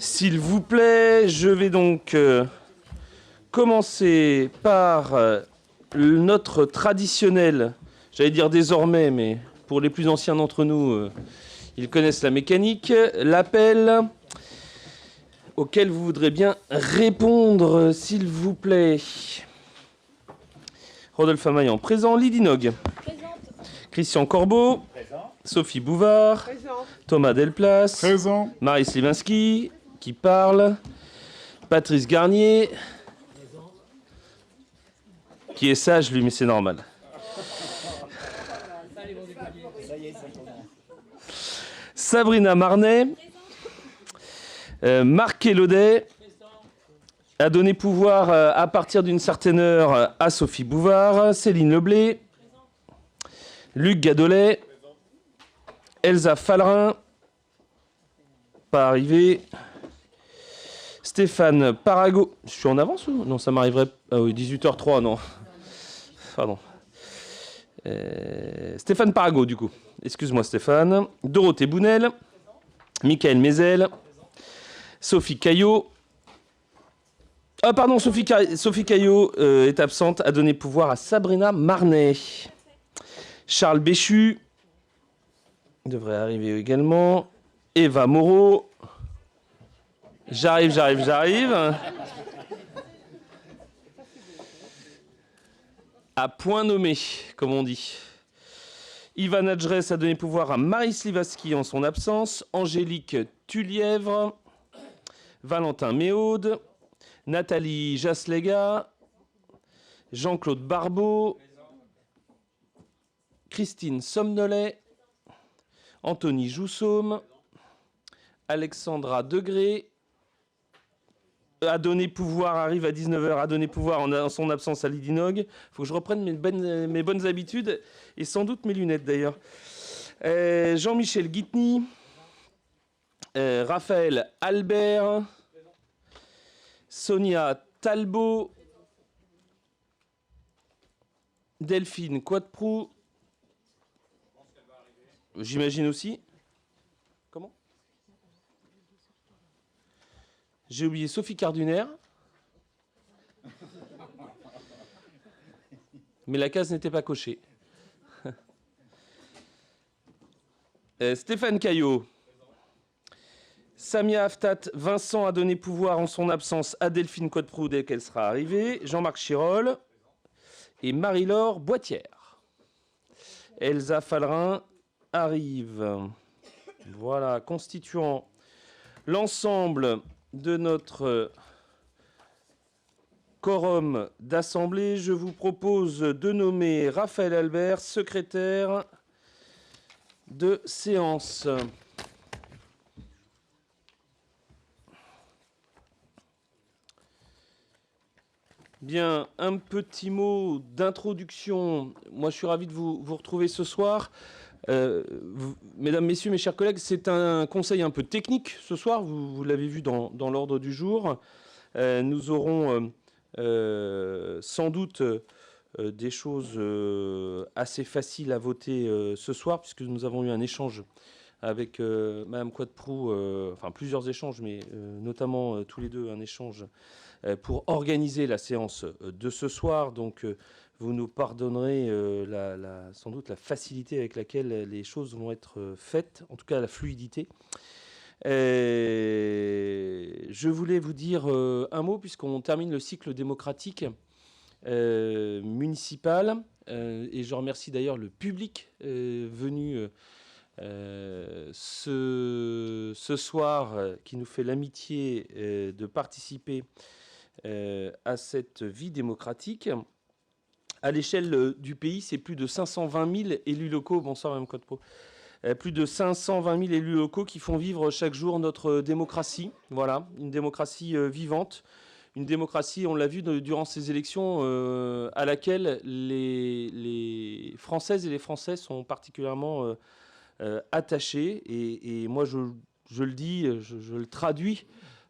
S'il vous plaît, je vais donc commencer par notre traditionnel, j'allais dire désormais, mais pour les plus anciens d'entre nous, ils connaissent la mécanique, l'appel auquel vous voudrez bien répondre, s'il vous plaît. Rodolphe Amaillan, présent. Lydie Nog. Présente. Christian Corbeau. Présent. Sophie Bouvard. Présent. Thomas Delplace. Présent. Marie Sliwinski, qui parle. Patrice Garnier. Présent. Qui est sage, lui, mais c'est normal. Sabrina Marnet. Marc Elaudet a donné pouvoir à partir d'une certaine heure à Sophie Bouvard, Céline Leblé, Luc Gadolet, Elsa Fallerin, pas arrivé, Stéphane Parago. Je suis en avance ou non? Ça m'arriverait. Ah oui, 18h03, non. Pardon. Stéphane Parago, du coup. Excuse-moi, Stéphane. Dorothée Bounel, Michael Mézel, Sophie Caillot. Ah pardon, Sophie Caillot est absente, a donné pouvoir à Sabrina Marnet. Charles Béchu devrait arriver également. Eva Moreau. J'arrive. À point nommé, comme on dit. Ivan Adjres a donné pouvoir à Marie Sliwinski en son absence. Angélique Tullièvre. Valentin Méaude. Nathalie Jaslega, Jean-Claude Barbeau, Christine Somnolet, Anthony Joussaume, Alexandra Degré, a donné pouvoir, arrive à 19h, a donné pouvoir en son absence à Lydie Nog. Il faut que je reprenne mes bonnes habitudes, et sans doute mes lunettes d'ailleurs. Jean-Michel Guitny, Raphaël Albert, Sonia Talbot, Delphine Quadprou, j'imagine aussi. Comment? J'ai oublié Sophie Carduner. Mais la case n'était pas cochée. Stéphane Caillot. Samia Haftat, Vincent a donné pouvoir en son absence à Delphine Quadprou dès qu'elle sera arrivée. Jean-Marc Chirol et Marie-Laure Boitière. Elsa Fallerin arrive. Voilà, constituant l'ensemble de notre quorum d'assemblée, je vous propose de nommer Raphaël Albert, secrétaire de séance. Bien, un petit mot d'introduction. Moi, je suis ravi de vous retrouver ce soir. Mesdames, Messieurs, mes chers collègues, c'est un conseil un peu technique ce soir. Vous l'avez vu dans l'ordre du jour. Nous aurons sans doute des choses assez faciles à voter ce soir, puisque nous avons eu un échange avec Madame Quadprou, enfin plusieurs échanges, mais notamment tous les deux un échange pour organiser la séance de ce soir. Donc, vous nous pardonnerez sans doute la facilité avec laquelle les choses vont être faites, en tout cas la fluidité. Je voulais vous dire un mot, puisqu'on termine le cycle démocratique municipal, et je remercie d'ailleurs le public venu ce soir, qui nous fait l'amitié de participer à cette vie démocratique. À l'échelle du pays, c'est plus de 520 000 élus locaux. Bonsoir, Mme Quadprou. Plus de 520 000 élus locaux qui font vivre chaque jour notre démocratie. Voilà, une démocratie vivante. Une démocratie, on l'a vu durant ces élections, à laquelle les Françaises et les Français sont particulièrement attachés. Et moi, je le dis, je le traduis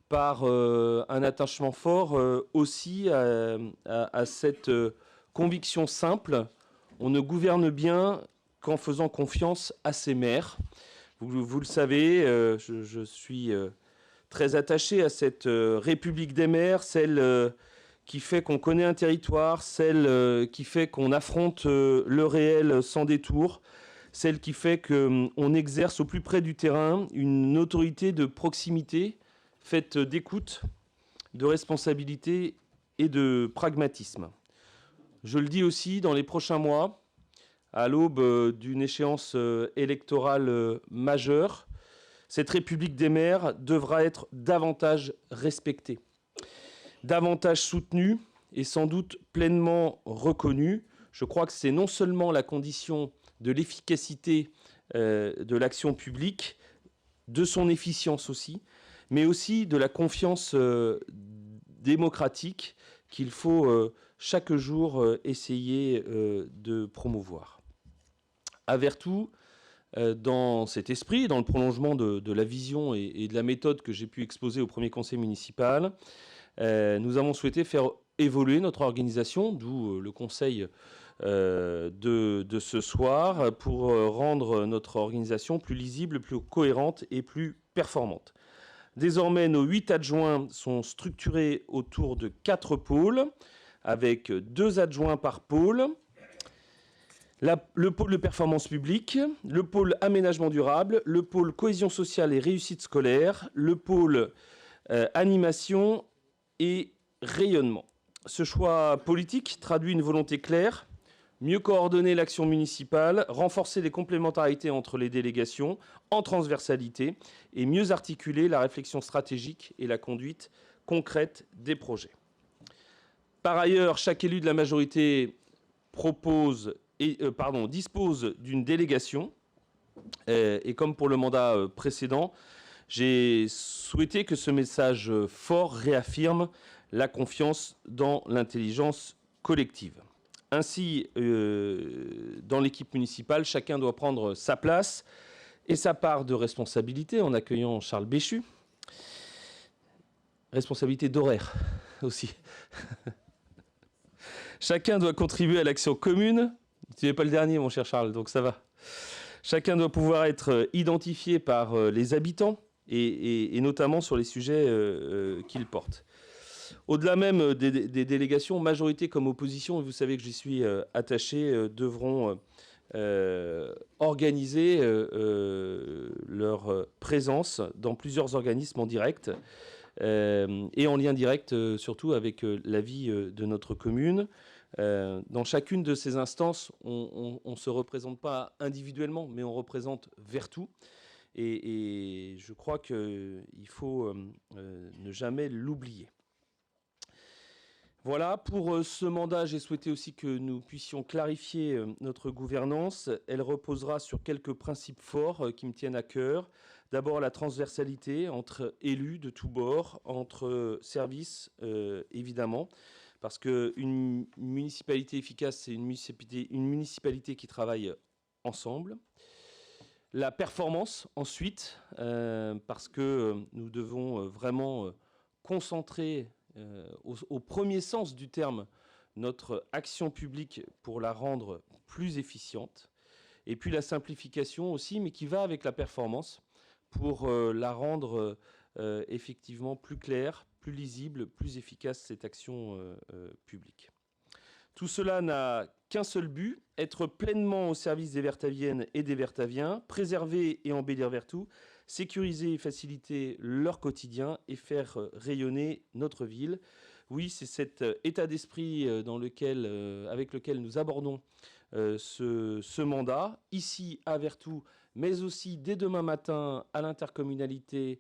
par un attachement fort aussi à cette conviction simple: on ne gouverne bien qu'en faisant confiance à ses maires. Vous le savez, je suis très attaché à cette République des maires, celle qui fait qu'on connaît un territoire, celle qui fait qu'on affronte le réel sans détour, celle qui fait qu'on exerce au plus près du terrain une autorité de proximité faite d'écoute, de responsabilité et de pragmatisme. Je le dis aussi, dans les prochains mois, à l'aube d'une échéance électorale majeure, cette République des maires devra être davantage respectée, davantage soutenue et sans doute pleinement reconnue. Je crois que c'est non seulement la condition de l'efficacité de l'action publique, de son efficience aussi, mais aussi de la confiance démocratique qu'il faut chaque jour essayer de promouvoir. À Vertou, dans cet esprit, dans le prolongement de la vision et de la méthode que j'ai pu exposer au premier conseil municipal, nous avons souhaité faire évoluer notre organisation, d'où le conseil de ce soir, pour rendre notre organisation plus lisible, plus cohérente et plus performante. Désormais, nos 8 adjoints sont structurés autour de 4 pôles, avec 2 adjoints par pôle. Le pôle de performance publique, le pôle aménagement durable, le pôle cohésion sociale et réussite scolaire, le pôle animation et rayonnement. Ce choix politique traduit une volonté claire: mieux coordonner l'action municipale, renforcer les complémentarités entre les délégations en transversalité et mieux articuler la réflexion stratégique et la conduite concrète des projets. Par ailleurs, chaque élu de la majorité dispose d'une délégation. Et comme pour le mandat précédent, j'ai souhaité que ce message fort réaffirme la confiance dans l'intelligence collective. Ainsi, dans l'équipe municipale, chacun doit prendre sa place et sa part de responsabilité en accueillant Charles Béchu. Responsabilité d'horaire aussi. Chacun doit contribuer à l'action commune. Tu n'es pas le dernier, mon cher Charles, donc ça va. Chacun doit pouvoir être identifié par les habitants et notamment sur les sujets qu'il porte. Au-delà même des délégations, majorité comme opposition, et vous savez que j'y suis attaché, devront organiser leur présence dans plusieurs organismes en direct et en lien direct surtout avec la vie de notre commune. Dans chacune de ces instances, on ne se représente pas individuellement, mais on représente Vertou. Et je crois qu'il faut ne jamais l'oublier. Voilà, pour ce mandat, j'ai souhaité aussi que nous puissions clarifier notre gouvernance. Elle reposera sur quelques principes forts qui me tiennent à cœur. D'abord, la transversalité entre élus de tous bords, entre services, évidemment, parce qu'une municipalité efficace, c'est une municipalité qui travaille ensemble. La performance, ensuite, parce que nous devons vraiment concentrer au premier sens du terme notre action publique pour la rendre plus efficiente. Et puis la simplification aussi, mais qui va avec la performance, pour la rendre effectivement plus claire, plus lisible, plus efficace, cette action publique. Tout cela n'a qu'un seul but: être pleinement au service des Vertaviennes et des Vertaviens, préserver et embellir Vertou, sécuriser et faciliter leur quotidien et faire rayonner notre ville. Oui, c'est cet état d'esprit avec lequel nous abordons ce mandat, ici à Vertou, mais aussi dès demain matin à l'intercommunalité,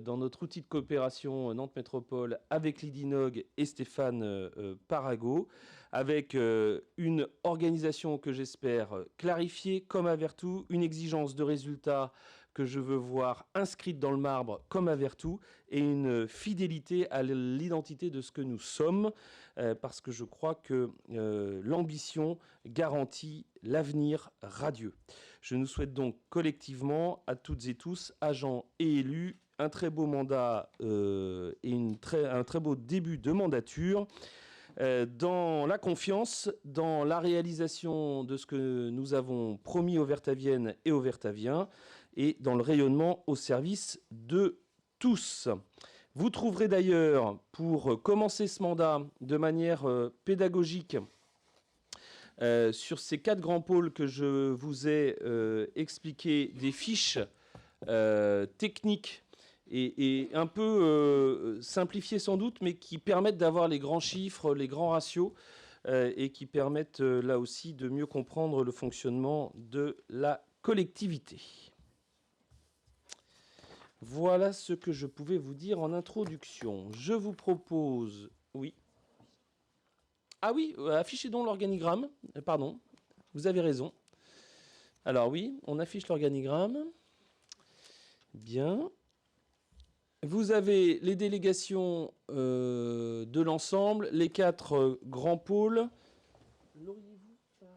dans notre outil de coopération Nantes Métropole avec l'IDINOG et Stéphane Parago, avec une organisation que j'espère clarifiée comme à Vertou, une exigence de résultats que je veux voir inscrite dans le marbre comme à Vertou, et une fidélité à l'identité de ce que nous sommes, parce que je crois que l'ambition garantit l'avenir radieux. Je nous souhaite donc collectivement à toutes et tous, agents et élus, un très beau mandat et un très beau début de mandature, dans la confiance, dans la réalisation de ce que nous avons promis aux Vertaviennes et aux Vertaviens, et dans le rayonnement au service de tous. Vous trouverez d'ailleurs, pour commencer ce mandat de manière pédagogique, sur ces 4 grands pôles que je vous ai expliqués, des fiches techniques et un peu simplifiées sans doute, mais qui permettent d'avoir les grands chiffres, les grands ratios, et qui permettent là aussi de mieux comprendre le fonctionnement de la collectivité. Voilà ce que je pouvais vous dire en introduction. Je vous propose... Oui. Ah oui, affichez donc l'organigramme. Pardon, vous avez raison. Alors oui, on affiche l'organigramme. Bien. Vous avez les délégations de l'ensemble, les 4 grands pôles. L'auriez-vous par...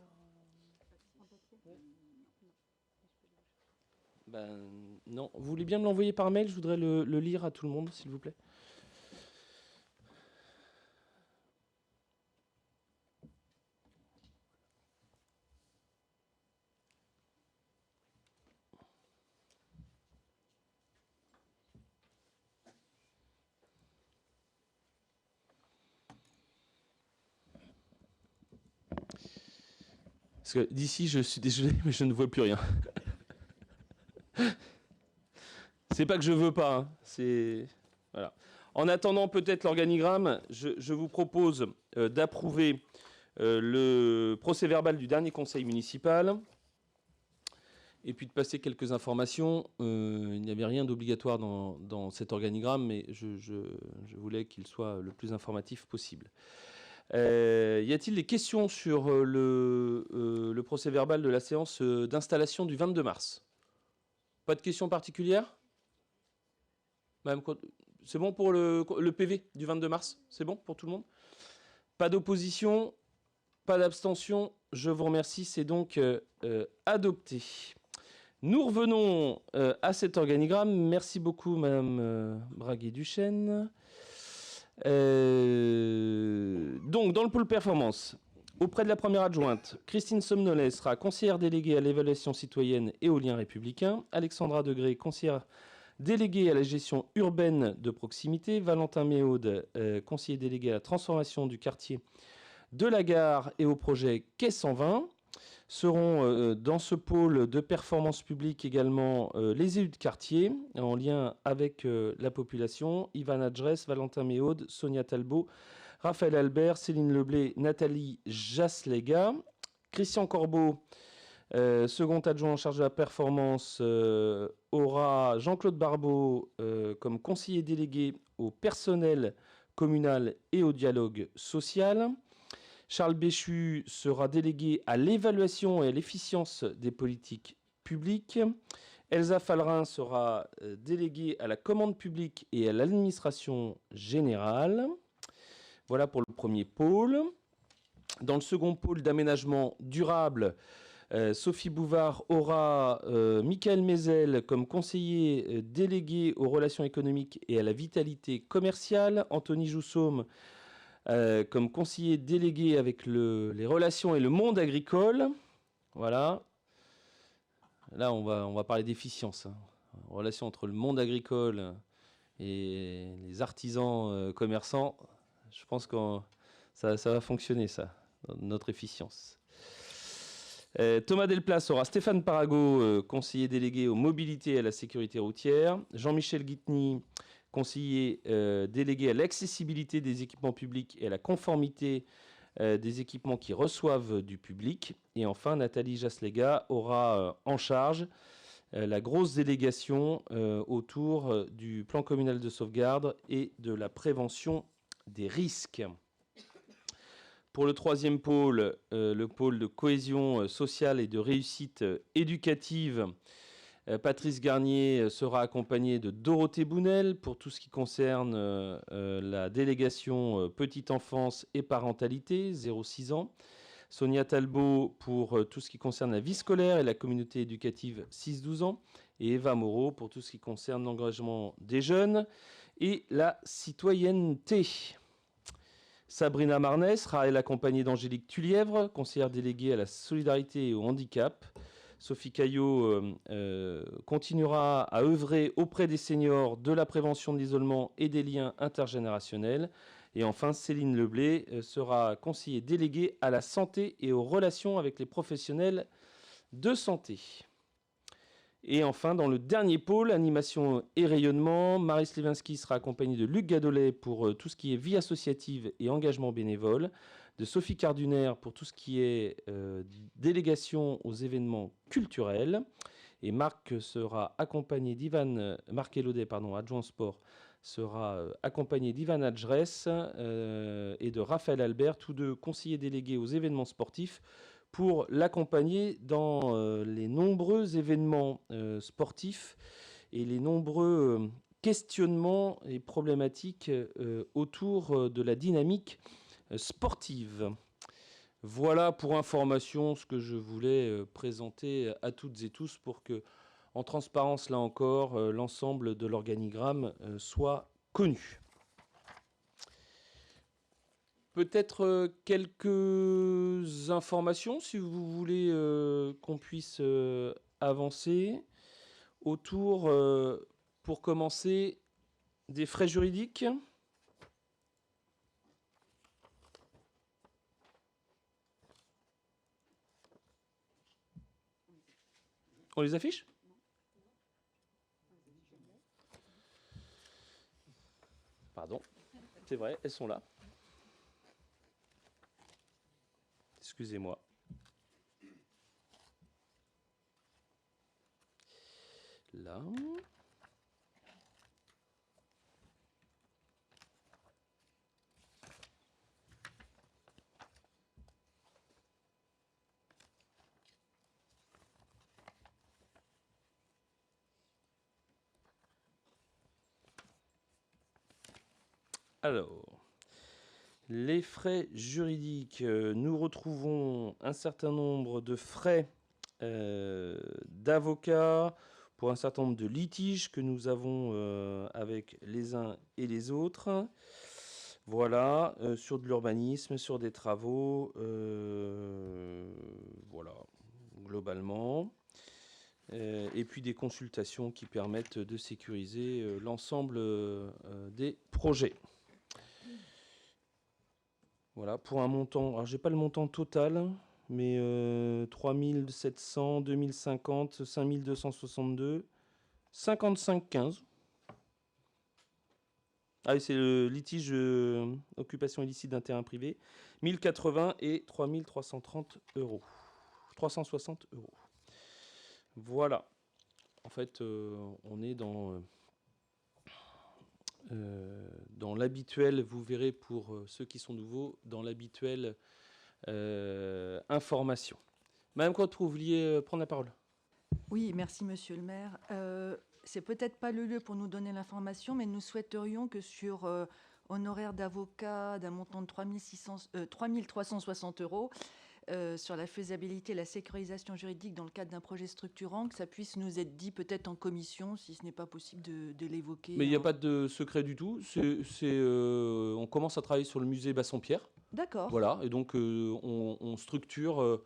Ben, non. Vous voulez bien me l'envoyer par mail? Je voudrais le lire à tout le monde, s'il vous plaît. Parce que d'ici, je suis désolé, mais je ne vois plus rien. C'est pas que je veux pas, hein. C'est... Voilà. En attendant peut-être l'organigramme, je vous propose d'approuver le procès-verbal du dernier conseil municipal et puis de passer quelques informations. Il n'y avait rien d'obligatoire dans cet organigramme, mais je voulais qu'il soit le plus informatif possible. Y a-t-il des questions sur le procès-verbal de la séance d'installation du 22 mars? Pas de questions particulières? Madame, c'est bon pour le PV du 22 mars? C'est bon pour tout le monde? Pas d'opposition, pas d'abstention. Je vous remercie, c'est donc adopté. Nous revenons à cet organigramme. Merci beaucoup, Madame Braguet-Duchesne. Donc, dans le pôle performance, auprès de la première adjointe, Christine Somnolet sera conseillère déléguée à l'évaluation citoyenne et aux liens républicains. Alexandra Degré, conseillère déléguée à la gestion urbaine de proximité. Valentin Méaude, conseiller délégué à la transformation du quartier de la gare et au projet Quai 120. Seront dans ce pôle de performance publique également les élus de quartier en lien avec la population. Ivan Adjres, Valentin Méaude, Sonia Talbot, Raphaël Albert, Céline Leblé, Nathalie Jaslega. Christian Corbeau, second adjoint en charge de la performance, aura Jean-Claude Barbeau comme conseiller délégué au personnel communal et au dialogue social. Charles Béchu sera délégué à l'évaluation et à l'efficience des politiques publiques. Elsa Fallerin sera déléguée à la commande publique et à l'administration générale. Voilà pour le premier pôle. Dans le second pôle d'aménagement durable, Sophie Bouvard aura Michael Mézel comme conseiller délégué aux relations économiques et à la vitalité commerciale. Anthony Joussaume comme conseiller délégué avec les relations et le monde agricole. Voilà. Là, on va parler d'efficience. Hein. Relation entre le monde agricole et les artisans commerçants. Je pense que ça va fonctionner, ça, notre efficience. Thomas Delplace aura Stéphane Parago, conseiller délégué aux mobilités et à la sécurité routière. Jean-Michel Guitny, conseiller délégué à l'accessibilité des équipements publics et à la conformité des équipements qui reçoivent du public. Et enfin, Nathalie Jaslega aura en charge la grosse délégation autour du plan communal de sauvegarde et de la prévention des risques. Pour le troisième pôle, le pôle de cohésion sociale et de réussite éducative, Patrice Garnier sera accompagné de Dorothée Bounel pour tout ce qui concerne la délégation petite enfance et parentalité, 0-6 ans. Sonia Talbot pour tout ce qui concerne la vie scolaire et la communauté éducative, 6-12 ans. Et Eva Moreau pour tout ce qui concerne l'engagement des jeunes et la citoyenneté. Sabrina Marnet sera elle accompagnée d'Angélique Tulièvre, conseillère déléguée à la solidarité et au handicap. Sophie Caillot continuera à œuvrer auprès des seniors de la prévention de l'isolement et des liens intergénérationnels. Et enfin, Céline Leblé sera conseillère déléguée à la santé et aux relations avec les professionnels de santé. Et enfin, dans le dernier pôle, animation et rayonnement, Marie Sliwinski sera accompagnée de Luc Gadolet pour tout ce qui est vie associative et engagement bénévole, de Sophie Carduner pour tout ce qui est délégation aux événements culturels, et Marc sera accompagné d'Ivan, Marc Elaudet, pardon, adjoint sport, sera accompagné d'Ivan Adjres et de Raphaël Albert, tous deux conseillers délégués aux événements sportifs, pour l'accompagner dans les nombreux événements sportifs et les nombreux questionnements et problématiques autour de la dynamique sportive. Voilà pour information ce que je voulais présenter à toutes et tous pour que, en transparence là encore, l'ensemble de l'organigramme soit connu. Peut-être quelques informations, si vous voulez qu'on puisse avancer, autour, pour commencer, des frais juridiques. On les affiche ? Pardon, c'est vrai, elles sont là. Excusez-moi. Là. Alors, les frais juridiques, nous retrouvons un certain nombre de frais d'avocats pour un certain nombre de litiges que nous avons avec les uns et les autres. Voilà, sur de l'urbanisme, sur des travaux, voilà, globalement. Et puis des consultations qui permettent de sécuriser l'ensemble des projets. Voilà, pour un montant, alors j'ai pas le montant total, mais 3700, 2050, 5262, 5515. Ah, c'est le litige occupation illicite d'un terrain privé, 1080 et 3330 euros. 360 euros. Voilà. En fait, on est dans l'habituel, vous verrez pour ceux qui sont nouveaux, dans l'habituel information. Madame Cotte, vous vouliez prendre la parole ? Oui, merci Monsieur le maire. C'est peut-être pas le lieu pour nous donner l'information, mais nous souhaiterions que sur honoraires d'avocat d'un montant de 3360 euros, sur la faisabilité et la sécurisation juridique dans le cadre d'un projet structurant, que ça puisse nous être dit peut-être en commission, si ce n'est pas possible de l'évoquer. Mais il n'y a pas de secret du tout. On commence à travailler sur le musée Bassompierre. D'accord. Voilà, et donc on structure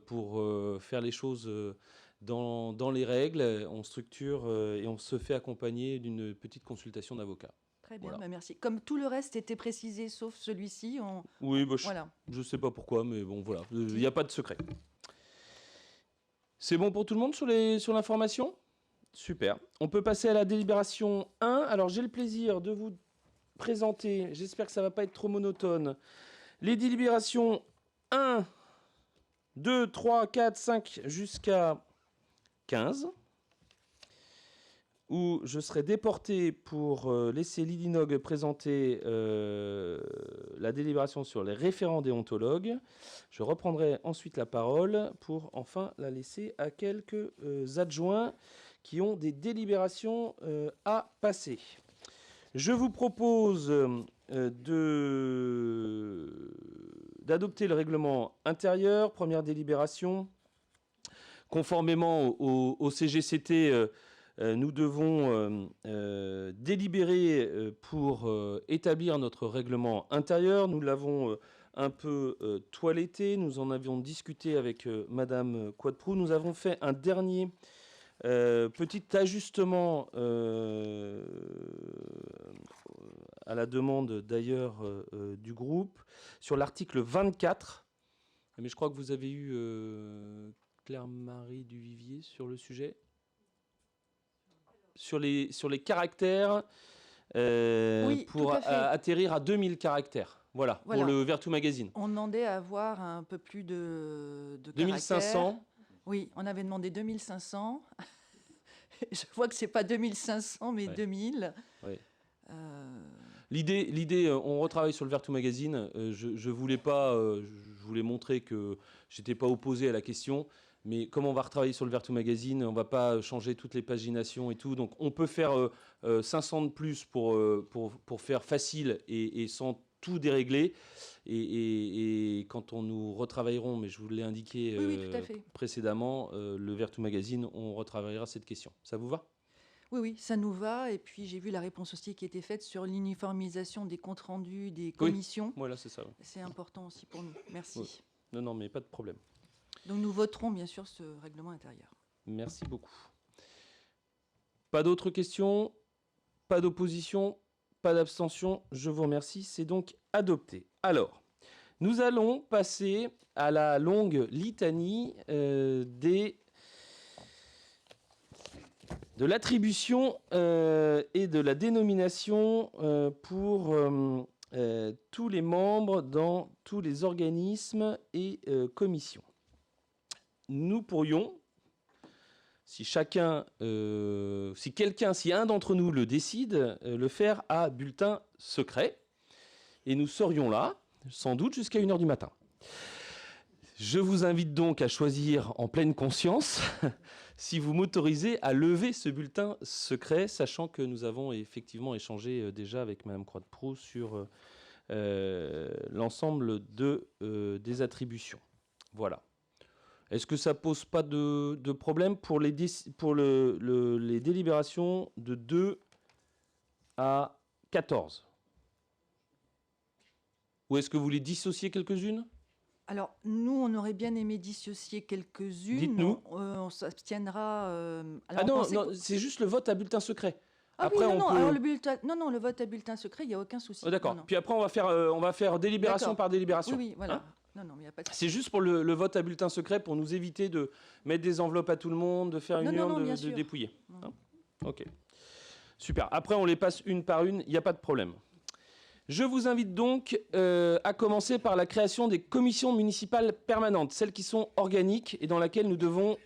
pour faire les choses dans les règles. On structure et on se fait accompagner d'une petite consultation d'avocat. Très bien, Voilà. bah merci. Comme tout le reste était précisé, sauf celui-ci, Oui, bah, voilà. Je ne sais pas pourquoi, mais bon, voilà, il n'y a pas de secret. C'est bon pour tout le monde sur l'information ? Super. On peut passer à la délibération 1. Alors, j'ai le plaisir de vous présenter, j'espère que ça ne va pas être trop monotone, les délibérations 1, 2, 3, 4, 5 jusqu'à 15, où je serai déporté pour laisser Lidinog présenter la délibération sur les référents déontologues. Je reprendrai ensuite la parole pour enfin la laisser à quelques adjoints qui ont des délibérations à passer. Je vous propose d'adopter le règlement intérieur, première délibération. Conformément au CGCT, nous devons délibérer pour établir notre règlement intérieur. Nous l'avons un peu toiletté. Nous en avions discuté avec Madame Quadprou. Nous avons fait un dernier petit ajustement à la demande d'ailleurs du groupe sur l'article 24. Mais je crois que vous avez eu Claire-Marie Duvivier sur le sujet. Sur les caractères Oui, pour tout à fait. atterrir à 2000 caractères. Voilà, Voilà. pour le Vertu Magazine. On demandait à avoir un peu plus de 2500. caractères. Oui, on avait demandé 2500. Je vois que c'est pas 2500, mais Ouais. 2000. Ouais. L'idée, on retravaille sur le Vertu Magazine. Je voulais pas, je voulais montrer que j'étais pas opposé à la question, mais comme on va retravailler sur le Vertu Magazine, on va pas changer toutes les paginations et tout, donc on peut faire 500 de plus pour faire facile et sans tout dérégler. Et quand on nous retravaillerons, mais je vous l'ai indiqué Oui, tout à fait. précédemment, le Vertu Magazine, on retravaillera cette question. Ça vous va ? Oui, ça nous va. Et puis j'ai vu la réponse aussi qui était faite sur l'uniformisation des comptes rendus des commissions. Voilà, c'est ça. Ouais. C'est important aussi pour nous. Merci. Oui. Non, mais pas de problème. Donc nous voterons bien sûr ce règlement intérieur. Merci beaucoup. Pas d'autres questions ? Pas d'opposition ? Pas d'abstention ? Je vous remercie. C'est donc adopté. Alors, nous allons passer à la longue litanie de l'attribution et de la dénomination pour tous les membres dans tous les organismes et commissions. Nous pourrions, si un d'entre nous le décide, le faire à bulletin secret. Et nous serions là, sans doute, jusqu'à 1h du matin. Je vous invite donc à choisir en pleine conscience si vous m'autorisez à lever ce bulletin secret, sachant que nous avons effectivement échangé déjà avec Mme Quadprou sur l'ensemble des attributions. Voilà. Est-ce que ça pose pas de problème pour les délibérations de 2 à 14 ? Ou est-ce que vous voulez dissocier quelques-unes ? Alors, nous, on aurait bien aimé dissocier quelques-unes. Dites-nous. On s'abstiendra. Non, c'est juste le vote à bulletin secret. Après, oui, alors le vote à bulletin secret, il n'y a aucun souci. Oh, d'accord. Non. Puis après, on va faire délibération par délibération. Oui, voilà. Hein ? Non, mais il n'y a pas de souci. C'est juste pour le vote à bulletin secret, pour nous éviter de mettre des enveloppes à tout le monde, de faire une urne, de dépouiller. Hein ? Ok. Super. Après, on les passe une par une, il n'y a pas de problème. Je vous invite donc à commencer par la création des commissions municipales permanentes, celles qui sont organiques et dans lesquelles nous devons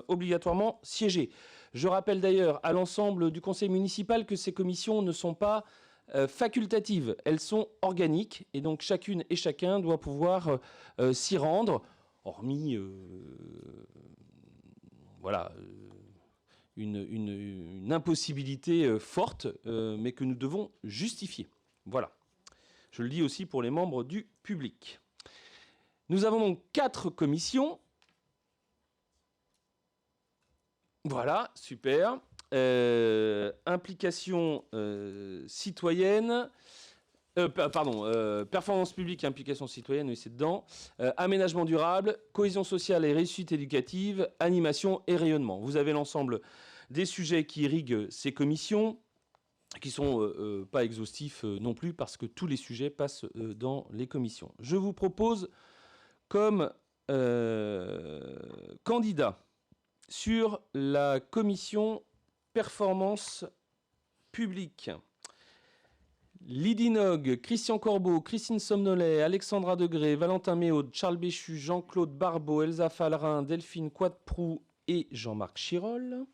obligatoirement siéger. Je rappelle d'ailleurs à l'ensemble du conseil municipal que ces commissions ne sont pas facultatives, elles sont organiques et donc chacune et chacun doit pouvoir s'y rendre, hormis une impossibilité forte, mais que nous devons justifier. Voilà. Je le dis aussi pour les membres du public. Nous avons donc 4 commissions. Voilà, super. Implication citoyenne. Performance publique et implication citoyenne, oui, c'est dedans. Aménagement durable, cohésion sociale et réussite éducative, animation et rayonnement. Vous avez l'ensemble des sujets qui irriguent ces commissions, qui ne sont pas exhaustifs non plus, parce que tous les sujets passent dans les commissions. Je vous propose comme candidat sur la commission performance publique Lydie Nog, Christian Corbeau, Christine Somnolet, Alexandra Degré, Valentin Méaude, Charles Béchu, Jean-Claude Barbeau, Elsa Fallerin, Delphine Quadprou et Jean-Marc Chirol.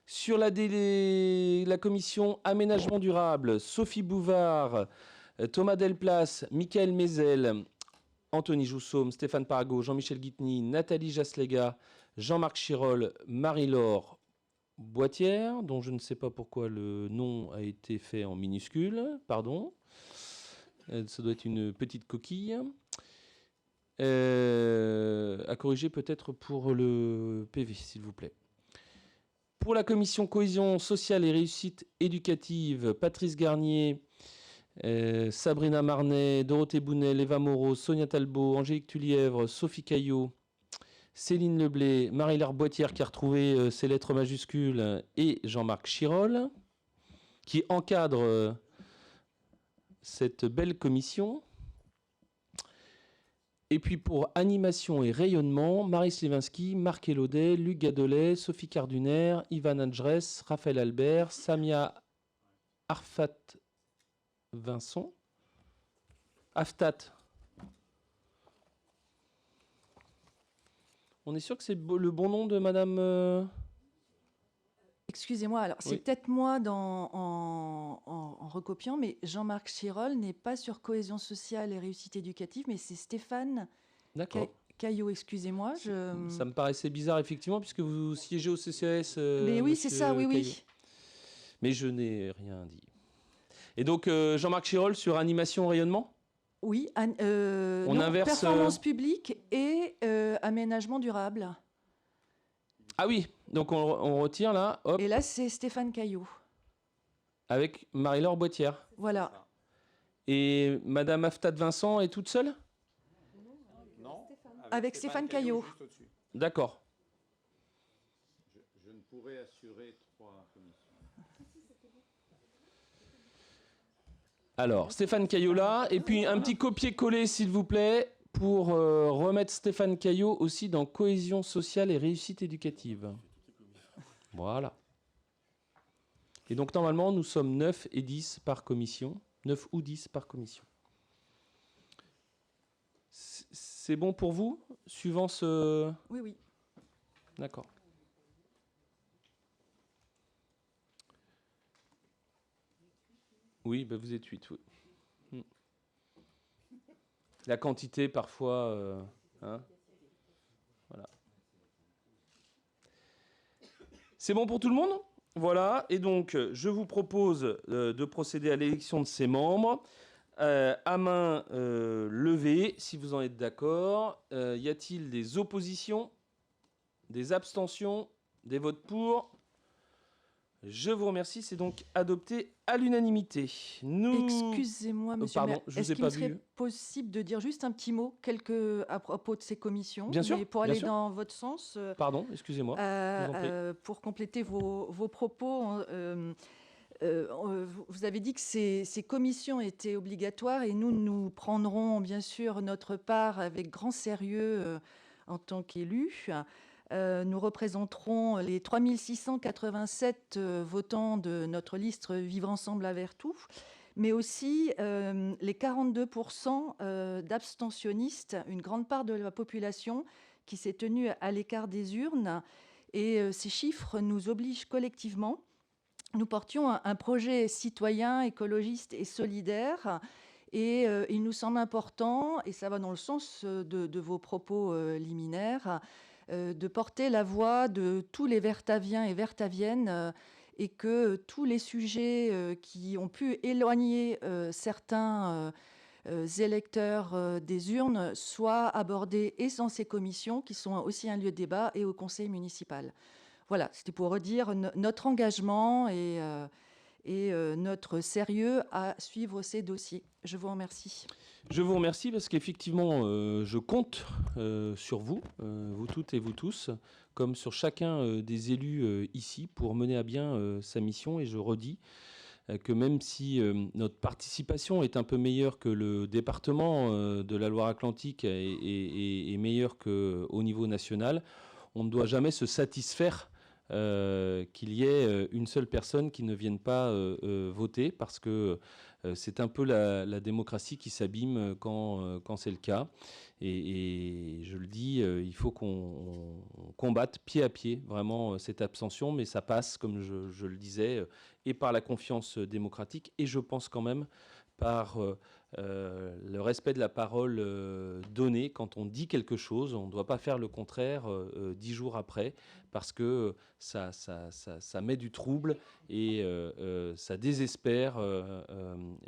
Sur la commission aménagement durable, Sophie Bouvard, Thomas Delplace, Michael Mézel, Anthony Joussaume, Stéphane Parago, Jean-Michel Guitny, Nathalie Jaslega, Jean-Marc Chirol, Marie-Laure Boitière, dont je ne sais pas pourquoi le nom a été fait en minuscule, pardon. Ça doit être une petite coquille. À corriger peut-être pour le PV, s'il vous plaît. Pour la commission cohésion sociale et réussite éducative, Patrice Garnier, Sabrina Marnet, Dorothée Bounel, Eva Moreau, Sonia Talbot, Angélique Tulièvre, Sophie Caillot, Céline Leblé, Marie-Laure Boissière qui a retrouvé ses lettres majuscules et Jean-Marc Chirol qui encadre cette belle commission. Et puis pour animation et rayonnement, Marie Sliwinski, Marc Elaudet, Luc Gadolet, Sophie Carduner, Ivan Adjres, Raphaël Albert, Samia Arfat Vincent. Aftat. On est sûr que c'est le bon nom de madame Excusez-moi, alors c'est peut-être moi en recopiant, mais Jean-Marc Chirol n'est pas sur cohésion sociale et réussite éducative, mais c'est Stéphane Caillot, excusez-moi. Ça me paraissait bizarre, effectivement, puisque vous siégez au CCAS. Mais oui, c'est ça, oui, Caillot. oui. Mais je n'ai rien dit. Et donc, Jean-Marc Chirol sur animation rayonnement ? Oui, on inverse, performance publique et aménagement durable. Ah oui, donc on retire là. Hop. Et là, c'est Stéphane Caillot. Avec Marie-Laure Boissière. Voilà. Et Madame Aftat Vincent est toute seule ? Non. Avec Stéphane Caillot. D'accord. Je ne pourrais assurer 3 commissions. Alors, Stéphane Caillot là, et puis un petit copier-coller, s'il vous plaît, pour remettre Stéphane Caillot aussi dans cohésion sociale et réussite éducative. Voilà. Et donc, normalement, nous sommes 9 et 10 par commission. 9 ou 10 par commission. C'est bon pour vous, suivant ce... Oui, oui. D'accord. Oui, ben vous êtes 8, oui. La quantité, parfois... hein, voilà. C'est bon pour tout le monde ? Voilà, et donc je vous propose de procéder à l'élection de ces membres. À main levée, si vous en êtes d'accord. Y a-t-il des oppositions, des abstentions, des votes pour ? Je vous remercie, c'est donc adopté à l'unanimité. Excusez-moi, monsieur le maire, je est-ce qu'il serait possible de dire juste un petit mot à propos de ces commissions ? Bien sûr. Pour aller dans votre sens. Pardon, excusez-moi. Pour compléter vos propos, vous avez dit que ces commissions étaient obligatoires et nous prendrons bien sûr notre part avec grand sérieux en tant qu'élus. Nous représenterons les 3687 votants de notre liste Vivre ensemble à Vertou, mais aussi les 42% d'abstentionnistes, une grande part de la population qui s'est tenue à l'écart des urnes. Et ces chiffres nous obligent collectivement. Nous portions un projet citoyen, écologiste et solidaire. Et il nous semble important, et ça va dans le sens de vos propos liminaires, de porter la voix de tous les Vertaviens et Vertaviennes et que tous les sujets qui ont pu éloigner certains électeurs des urnes soient abordés et dans ces commissions qui sont aussi un lieu de débat et au conseil municipal. Voilà, c'était pour redire notre engagement et notre sérieux à suivre ces dossiers. Je vous remercie. Je vous remercie parce qu'effectivement, je compte sur vous, vous toutes et vous tous, comme sur chacun des élus ici pour mener à bien sa mission. Et je redis que même si notre participation est un peu meilleure que le département de la Loire-Atlantique et meilleure qu'au niveau national, on ne doit jamais se satisfaire qu'il y ait une seule personne qui ne vienne pas voter, parce que c'est un peu la démocratie qui s'abîme quand c'est le cas. Et je le dis, il faut qu'on combatte pied à pied vraiment cette abstention, mais ça passe, comme je le disais, et par la confiance démocratique, et je pense quand même par le respect de la parole donnée. Quand on dit quelque chose, on ne doit pas faire le contraire 10 jours après, parce que ça met du trouble et ça désespère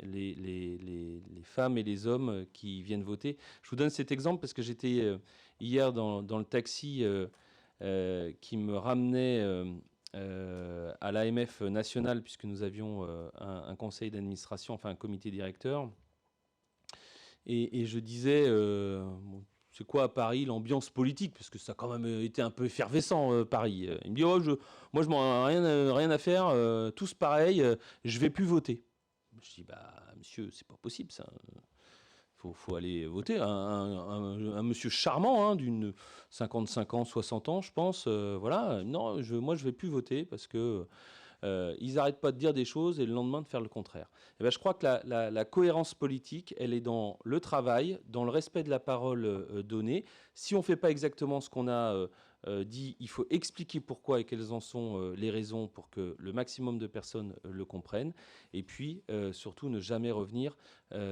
les femmes et les hommes qui viennent voter. Je vous donne cet exemple parce que j'étais hier dans le taxi qui me ramenait à l'AMF national, puisque nous avions un conseil d'administration, enfin un comité directeur. Et je disais, bon, c'est quoi à Paris l'ambiance politique? Parce que ça a quand même été un peu effervescent, Paris. Il me dit, oh, moi je m'en ai rien à faire, tous pareils, je vais plus voter. Je dis, bah monsieur, c'est pas possible ça. Faut aller voter. Un monsieur charmant, hein, d'une 55 ans, 60 ans, je pense. Voilà. Non, moi je vais plus voter parce que ils n'arrêtent pas de dire des choses et le lendemain de faire le contraire. Et ben, je crois que la cohérence politique, elle est dans le travail, dans le respect de la parole donnée. Si on ne fait pas exactement ce qu'on a dit, il faut expliquer pourquoi et quelles en sont les raisons pour que le maximum de personnes le comprennent. Et puis, surtout, ne jamais revenir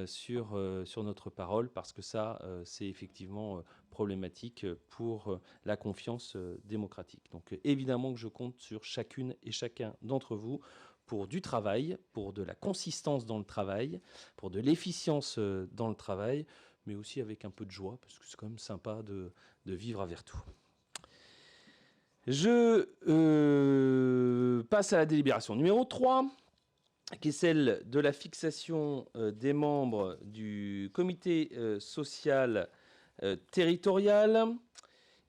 sur notre parole parce que ça, c'est effectivement problématique pour la confiance démocratique. Donc évidemment que je compte sur chacune et chacun d'entre vous pour du travail, pour de la consistance dans le travail, pour de l'efficience dans le travail, mais aussi avec un peu de joie, parce que c'est quand même sympa de vivre à Vertou. Je passe à la délibération numéro 3, qui est celle de la fixation des membres du comité social territorial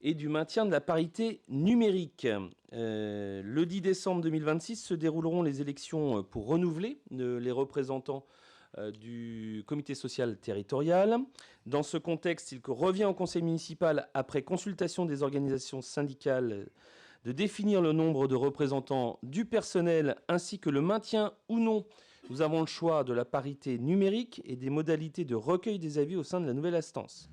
et du maintien de la parité numérique. Le 10 décembre 2026 se dérouleront les élections pour renouveler les représentants du comité social territorial. Dans ce contexte, il revient au conseil municipal, après consultation des organisations syndicales, de définir le nombre de représentants du personnel ainsi que le maintien ou non, nous avons le choix, de la parité numérique et des modalités de recueil des avis au sein de la nouvelle instance.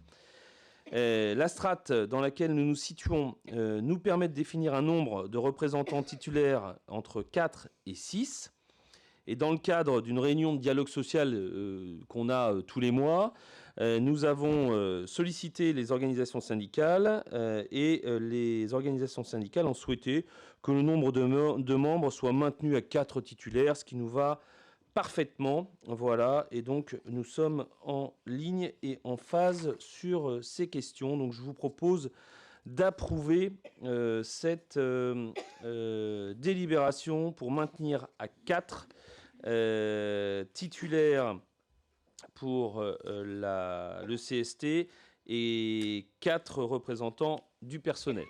La strate dans laquelle nous nous situons nous permet de définir un nombre de représentants titulaires entre 4 et 6. Et dans le cadre d'une réunion de dialogue social qu'on a tous les mois, nous avons sollicité les organisations syndicales et les organisations syndicales ont souhaité que le nombre de membres soit maintenu à 4 titulaires, ce qui nous va parfaitement. Voilà, et donc nous sommes en ligne et en phase sur ces questions. Donc je vous propose d'approuver cette délibération pour maintenir à 4 titulaires pour le CST et 4 représentants du personnel.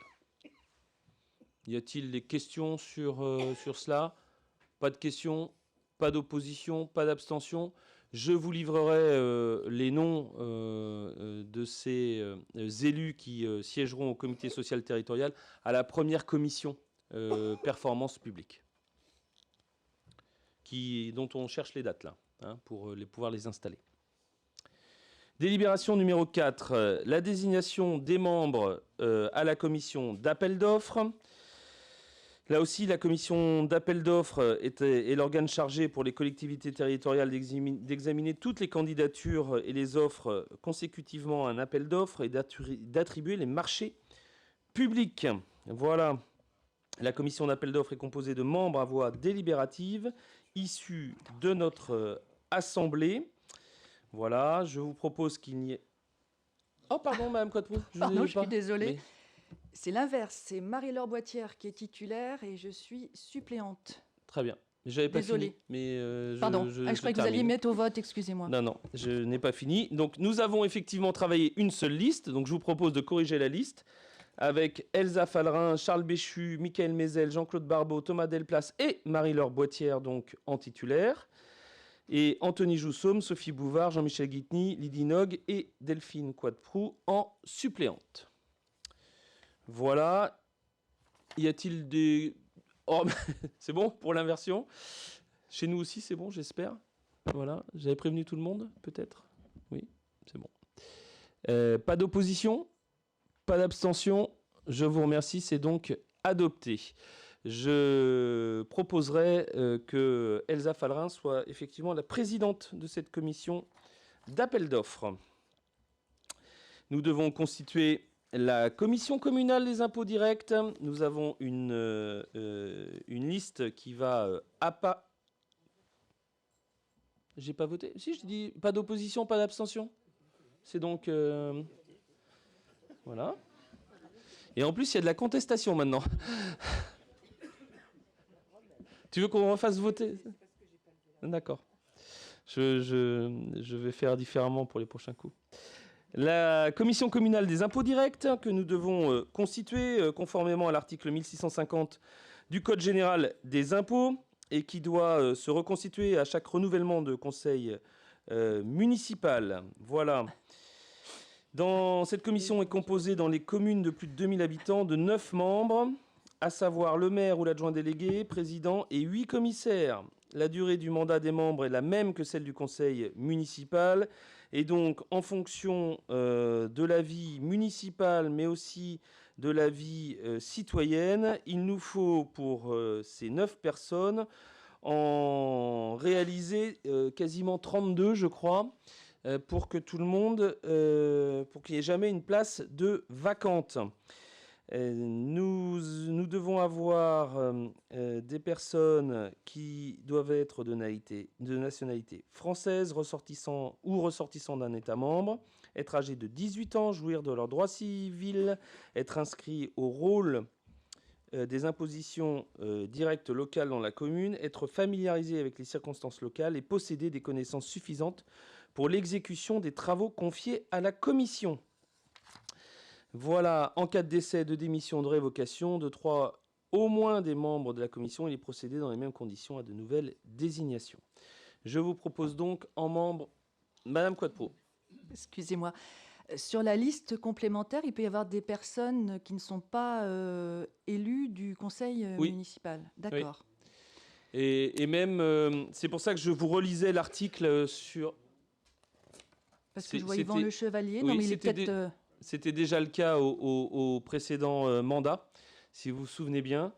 Y a-t-il des questions sur cela? Pas de questions, pas d'opposition, pas d'abstention. Je vous livrerai les noms de ces élus qui siégeront au comité social territorial à la première commission performance publique, dont on cherche les dates là, hein, pour pouvoir les installer. Délibération numéro 4, la désignation des membres à la commission d'appel d'offres. Là aussi, la commission d'appel d'offres est l'organe chargé pour les collectivités territoriales d'examiner toutes les candidatures et les offres consécutivement à un appel d'offres et d'attribuer les marchés publics. Voilà. La commission d'appel d'offres est composée de membres à voix délibérative issus de notre assemblée. Voilà, je vous propose qu'il n'y ait... Oh, pardon, Madame Cottreau. Pardon, je suis désolée. Mais... C'est l'inverse, c'est Marie-Laure Boissière qui est titulaire et je suis suppléante. Très bien. J'avais pas fini. Mais pardon, je croyais que vous alliez mettre au vote, excusez-moi. Non, je n'ai pas fini. Donc nous avons effectivement travaillé une seule liste, donc je vous propose de corriger la liste avec Elsa Fallerin, Charles Béchu, Michael Mézel, Jean-Claude Barbeau, Thomas Delplace et Marie-Laure Boissière donc en titulaire. Et Anthony Joussaume, Sophie Bouvard, Jean-Michel Guitny, Lydie Nog et Delphine Quadprou en suppléante. Voilà. Y a-t-il des... Oh, c'est bon pour l'inversion? Chez nous aussi, c'est bon, j'espère. Voilà. J'avais prévenu tout le monde, peut-être? Oui, c'est bon. Pas d'opposition? Pas d'abstention? Je vous remercie, c'est donc adopté. Je proposerai que Elsa Fallerin soit effectivement la présidente de cette commission d'appel d'offres. Nous devons constituer la commission communale des impôts directs. Nous avons une liste qui va à pas... J'ai pas voté? Si, je dis pas d'opposition, pas d'abstention. C'est donc... Voilà. Et en plus, il y a de la contestation maintenant. Tu veux qu'on refasse voter? D'accord. Je vais faire différemment pour les prochains coups. La commission communale des impôts directs que nous devons constituer conformément à l'article 1650 du Code général des impôts et qui doit se reconstituer à chaque renouvellement de conseil municipal. Voilà. Cette commission est composée dans les communes de plus de 2000 habitants de 9 membres, à savoir le maire ou l'adjoint délégué, président et 8 commissaires. La durée du mandat des membres est la même que celle du conseil municipal. Et donc, en fonction de la vie municipale, mais aussi de la vie citoyenne, il nous faut, pour ces 9 personnes, en réaliser quasiment 32, je crois, pour que tout le monde, pour qu'il n'y ait jamais une place de vacante. Nous devons avoir des personnes qui doivent être de nationalité française, ressortissant d'un État membre, être âgés de 18 ans, jouir de leurs droits civils, être inscrits au rôle des impositions directes locales dans la commune, être familiarisés avec les circonstances locales et posséder des connaissances suffisantes pour l'exécution des travaux confiés à la commission. Voilà, en cas de décès, de démission, de révocation, de 3 au moins des membres de la commission, il est procédé dans les mêmes conditions à de nouvelles désignations. Je vous propose donc en membre Madame Quatreau. Excusez-moi. Sur la liste complémentaire, il peut y avoir des personnes qui ne sont pas élues du conseil municipal. D'accord. Oui. Et même, c'est pour ça que je vous relisais l'article sur... Parce que je vois Yvan Le Chevalier. Non, mais il est peut-être... C'était déjà le cas au précédent mandat, si vous vous souvenez bien,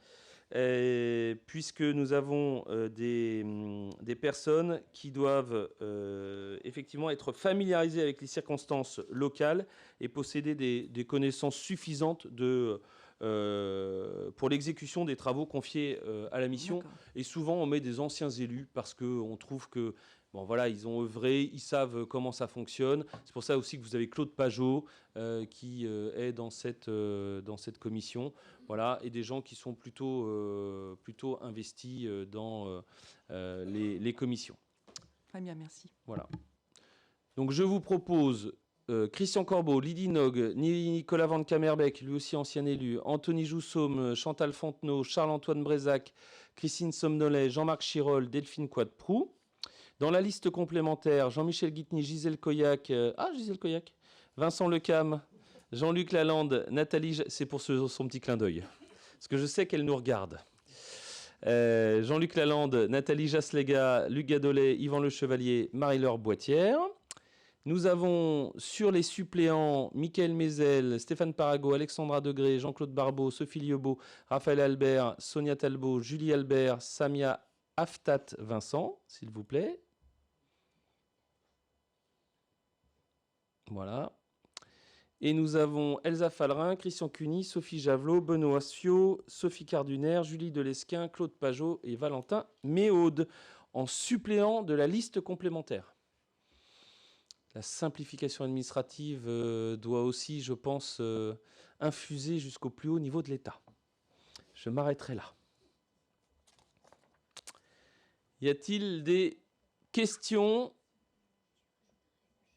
puisque nous avons des personnes qui doivent effectivement être familiarisées avec les circonstances locales et posséder des connaissances suffisantes pour l'exécution des travaux confiés à la mission. Et souvent, on met des anciens élus parce qu'on trouve que bon, voilà, ils ont œuvré, ils savent comment ça fonctionne. C'est pour ça aussi que vous avez Claude Pajot qui est dans cette commission. Voilà, et des gens qui sont plutôt investis dans les commissions. Très bien, merci. Voilà. Donc je vous propose Christian Corbeau, Lydie Nog, Nicolas Van Kamerbeck, lui aussi ancien élu, Anthony Joussaume, Chantal Fontenot, Charles-Antoine Brézac, Christine Somnolet, Jean-Marc Chirol, Delphine Quatreau. Dans la liste complémentaire, Jean-Michel Guitny, Gisèle Coyac, Gisèle Coyac, Vincent Lecam, Jean-Luc Lalande, Nathalie, c'est pour son petit clin d'œil, parce que je sais qu'elle nous regarde. Jean-Luc Lalande, Nathalie Jaslega, Luc Gadolet, Yvan Le Chevalier, Marie-Laure Boitière. Nous avons sur les suppléants Michael Mézel, Stéphane Parago, Alexandra Degré, Jean-Claude Barbeau, Sophie Lieubeau, Raphaël Albert, Sonia Talbot, Julie Albert, Samia Aftat Vincent, s'il vous plaît. Voilà. Et nous avons Elsa Fallerin, Christian Cuny, Sophie Javelot, Benoît Sio, Sophie Carduner, Julie Delesquin, Claude Pajot et Valentin Méaude en suppléant de la liste complémentaire. La simplification administrative doit aussi, je pense, infuser jusqu'au plus haut niveau de l'État. Je m'arrêterai là. Y a-t-il des questions?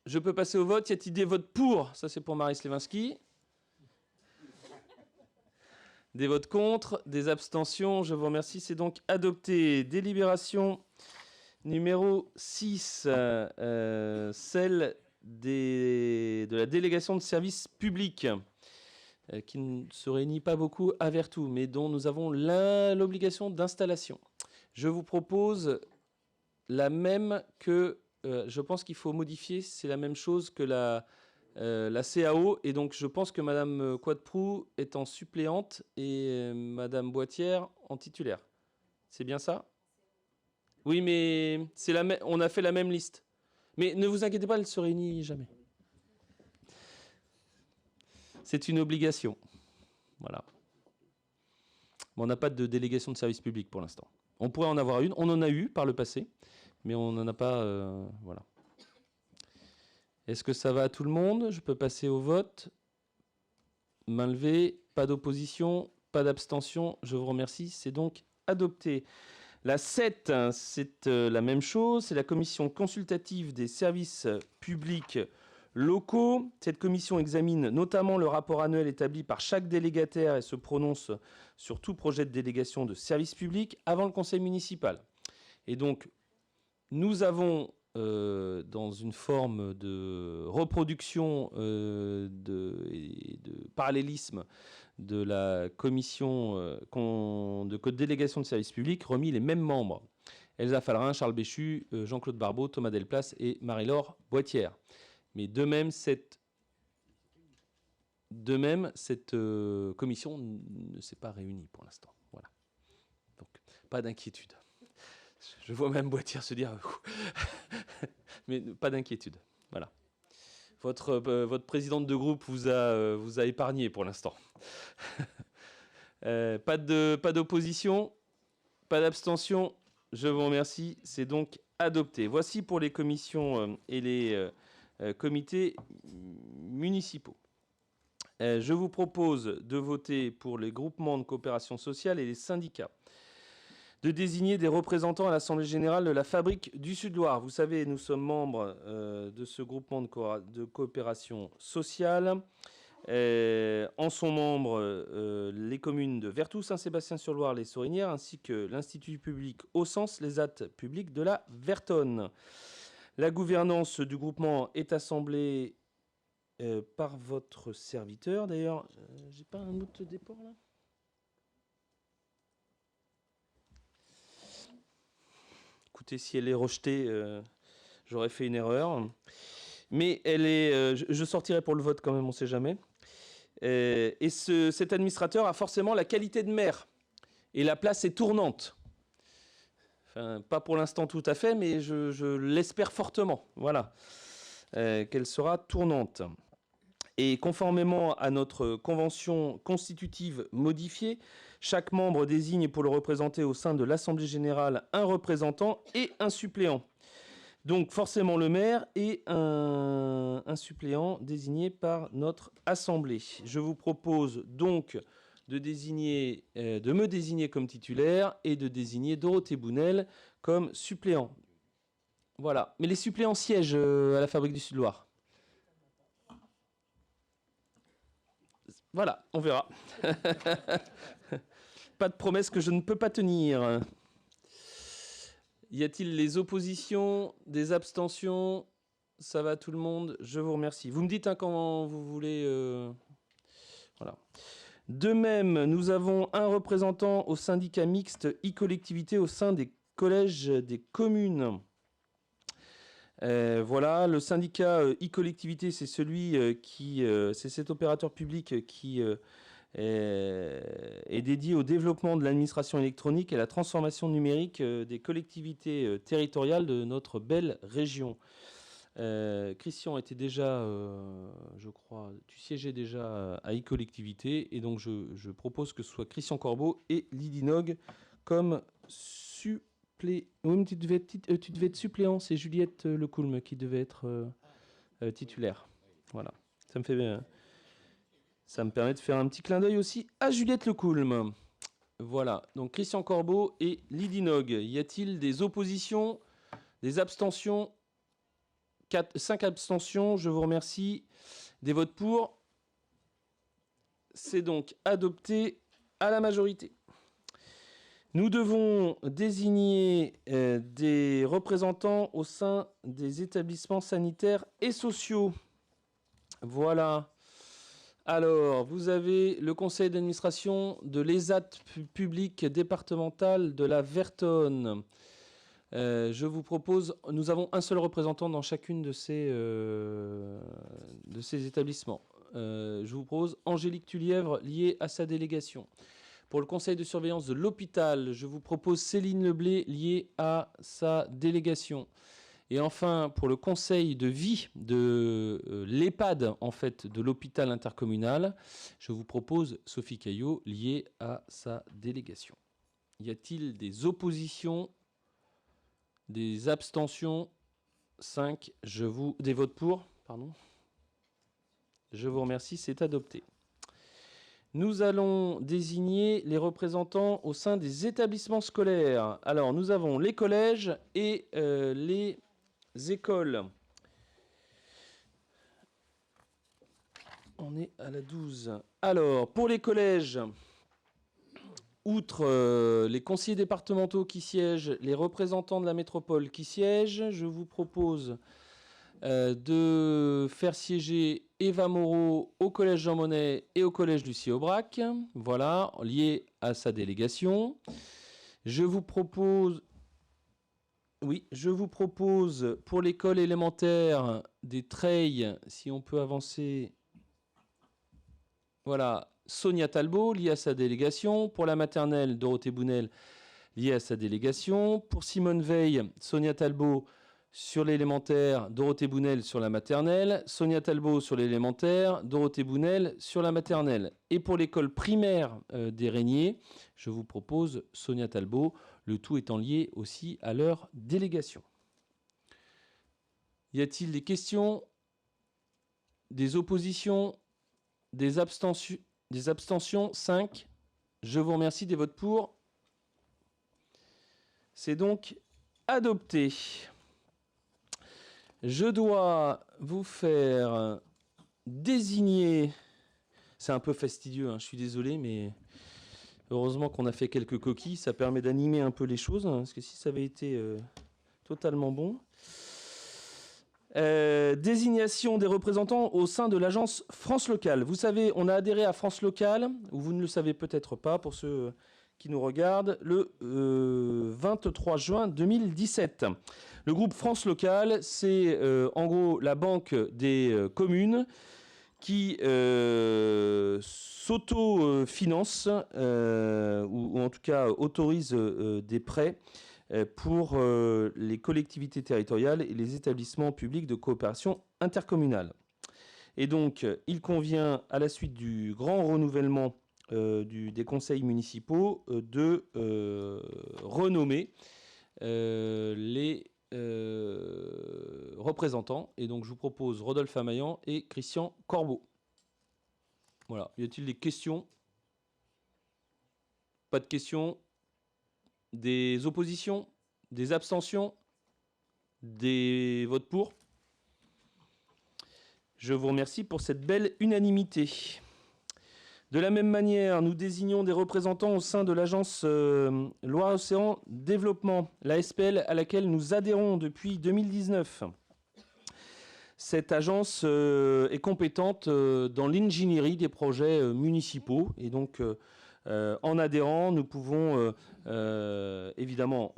Je peux passer au vote. Y a-t-il des votes pour? Ça, c'est pour Marie Slevinski. Des votes contre, des abstentions. Je vous remercie. C'est donc adopté. Délibération numéro 6, celle de la délégation de services publics, qui ne se réunit pas beaucoup à Vertou, mais dont nous avons l'obligation d'installation. Je vous propose la même que... je pense qu'il faut modifier, c'est la même chose que la CAO, et donc je pense que Mme Quatreau est en suppléante et Mme Boitière en titulaire. C'est bien ça? Oui, mais on a fait la même liste. Mais ne vous inquiétez pas, elle ne se réunit jamais. C'est une obligation. Voilà. Mais on n'a pas de délégation de service public pour l'instant. On pourrait en avoir une. On en a eu par le passé, mais on n'en a pas... voilà. Est-ce que ça va à tout le monde? Je peux passer au vote. Main levée, pas d'opposition, pas d'abstention. Je vous remercie. C'est donc adopté. La 7, hein, c'est la même chose, c'est la commission consultative des services publics locaux. Cette commission examine notamment le rapport annuel établi par chaque délégataire et se prononce sur tout projet de délégation de service public avant le conseil municipal. Et donc, nous avons, dans une forme de reproduction et de parallélisme de la commission de délégation de service public, remis les mêmes membres. Elsa Fallerin, Charles Béchu, Jean-Claude Barbeau, Thomas Delplace et Marie-Laure Boitière. Mais de même, cette commission ne s'est pas réunie pour l'instant. Voilà. Donc, pas d'inquiétude. Je vois même Boitière se dire... Mais pas d'inquiétude. Voilà. Votre présidente de groupe vous a épargné pour l'instant. Pas d'opposition, pas d'abstention. Je vous remercie. C'est donc adopté. Voici pour les commissions et les comités municipaux. Je vous propose de voter pour les groupements de coopération sociale et les syndicats, de désigner des représentants à l'Assemblée générale de la Fabrique du Sud-Loire. Vous savez, nous sommes membres de ce groupement de coopération sociale. En sont membres les communes de Vertou, Saint-Sébastien-sur-Loire, les Sorinières, ainsi que l'Institut public au sens, les AT publics de la Vertonne. La gouvernance du groupement est assemblée par votre serviteur. D'ailleurs, j'ai pas un autre déport là ? Écoutez, si elle est rejetée, j'aurais fait une erreur. Mais elle est, je sortirai pour le vote quand même, on ne sait jamais. Et cet administrateur a forcément la qualité de maire. Et la place est tournante. Enfin, pas pour l'instant tout à fait, mais je l'espère fortement. Voilà. Qu'elle sera tournante. Et conformément à notre convention constitutive modifiée, chaque membre désigne pour le représenter au sein de l'Assemblée générale un représentant et un suppléant. Donc forcément le maire et un suppléant désigné par notre Assemblée. Je vous propose donc de me désigner comme titulaire et de désigner Dorothée Bounel comme suppléant. Voilà. Mais les suppléants siègent à la Fabrique du Sud-Loire. Voilà, on verra. Pas de promesse que je ne peux pas tenir. Y a-t-il les oppositions, des abstentions? Ça va tout le monde? Je vous remercie. Vous me dites quand vous voulez... Voilà. De même, nous avons un représentant au syndicat mixte e-collectivité au sein des collèges des communes. Voilà, le syndicat e-collectivité, c'est celui c'est cet opérateur public qui est dédié au développement de l'administration électronique et à la transformation numérique des collectivités territoriales de notre belle région. Christian était déjà, je crois, tu siégeais déjà à e-collectivité, et donc je propose que ce soit Christian Corbeau et Lydie Nog comme suppléants. Oui, tu devais être suppléant, c'est Juliette Lecoulme qui devait être titulaire. Voilà, ça me permet de faire un petit clin d'œil aussi à Juliette Lecoulme. Voilà, donc Christian Corbeau et Lydie Nog. Y a-t-il des oppositions, des abstentions? 5 abstentions, je vous remercie. Des votes pour. C'est donc adopté à la majorité. Nous devons désigner des représentants au sein des établissements sanitaires et sociaux. Voilà. Alors, vous avez le conseil d'administration de l'ESAT public départemental de la Vertonne. Je vous propose, nous avons un seul représentant dans chacune de ces établissements. Je vous propose Angélique Tullièvre, liée à sa délégation. Pour le conseil de surveillance de l'hôpital, je vous propose Céline Leblé, liée à sa délégation. Et enfin, pour le conseil de vie de l'EHPAD, en fait, de l'hôpital intercommunal, je vous propose Sophie Caillot, liée à sa délégation. Y a-t-il des oppositions, des abstentions? 5. Des votes pour, pardon. Je vous remercie, c'est adopté. Nous allons désigner les représentants au sein des établissements scolaires. Alors, nous avons les collèges et les écoles. On est à la 12. Alors, pour les collèges, outre les conseillers départementaux qui siègent, les représentants de la métropole qui siègent, je vous propose de faire siéger Eva Moreau au collège Jean Monnet et au collège Lucie Aubrac, voilà, lié à sa délégation. Je vous propose pour l'école élémentaire des Treilles, si on peut avancer, voilà, Sonia Talbot, liée à sa délégation. Pour la maternelle, Dorothée Bounel, liée à sa délégation. Pour Simone Veil, Sonia Talbot sur l'élémentaire, Dorothée Bounel sur la maternelle. Sonia Talbot sur l'élémentaire, Dorothée Bounel sur la maternelle. Et pour l'école primaire des Régniers, je vous propose Sonia Talbot, le tout étant lié aussi à leur délégation. Y a-t-il des questions, des oppositions, des abstentions? 5. Je vous remercie des votes pour. C'est donc adopté. Je dois vous faire désigner... C'est un peu fastidieux, hein, je suis désolé, mais heureusement qu'on a fait quelques coquilles. Ça permet d'animer un peu les choses, hein, parce que si ça avait été totalement bon... désignation des représentants au sein de l'agence France Locale. Vous savez, on a adhéré à France Locale, ou vous ne le savez peut-être pas pour ceux qui nous regardent, le 23 juin 2017. Le groupe France Locale, c'est en gros la banque des communes qui s'auto-finance, ou en tout cas autorise des prêts pour les collectivités territoriales et les établissements publics de coopération intercommunale. Et donc, il convient, à la suite du grand renouvellement des conseils municipaux, de renommer les représentants. Et donc, je vous propose Rodolphe Amaillan et Christian Corbeau. Voilà. Y a-t-il des questions? Pas de questions? Des oppositions, des abstentions, des votes pour. Je vous remercie pour cette belle unanimité. De la même manière, nous désignons des représentants au sein de l'agence Loire-Océan Développement, la SPL, à laquelle nous adhérons depuis 2019. Cette agence est compétente dans l'ingénierie des projets municipaux et donc en adhérant, nous pouvons, évidemment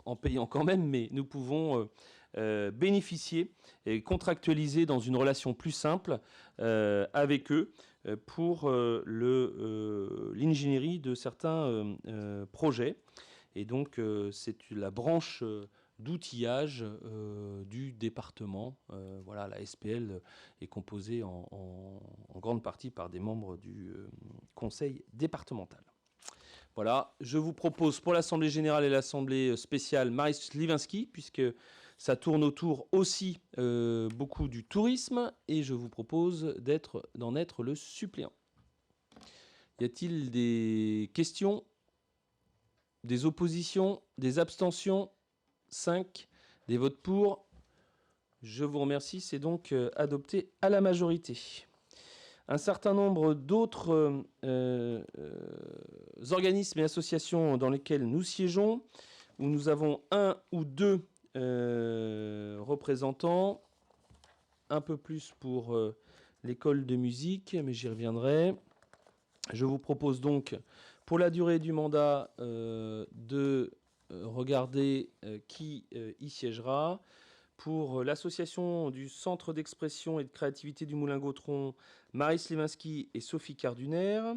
en payant quand même, mais nous pouvons bénéficier et contractualiser dans une relation plus simple avec eux pour l'ingénierie de certains projets. Et donc, c'est la branche d'outillage du département. Voilà, la SPL est composée en grande partie par des membres du conseil départemental. Voilà, je vous propose pour l'Assemblée générale et l'Assemblée spéciale Marie Sliwinski, puisque ça tourne autour aussi beaucoup du tourisme, et je vous propose d'en être le suppléant. Y a-t-il des questions, des oppositions, des abstentions? 5. Des votes pour. Je vous remercie, c'est donc adopté à la majorité. Un certain nombre d'autres organismes et associations dans lesquels nous siégeons, où nous avons un ou deux représentants, un peu plus pour l'école de musique, mais j'y reviendrai. Je vous propose donc, pour la durée du mandat, de regarder qui y siégera. Pour l'association du Centre d'expression et de créativité du Moulin-Gautron, Marie Sliwinski et Sophie Carduner.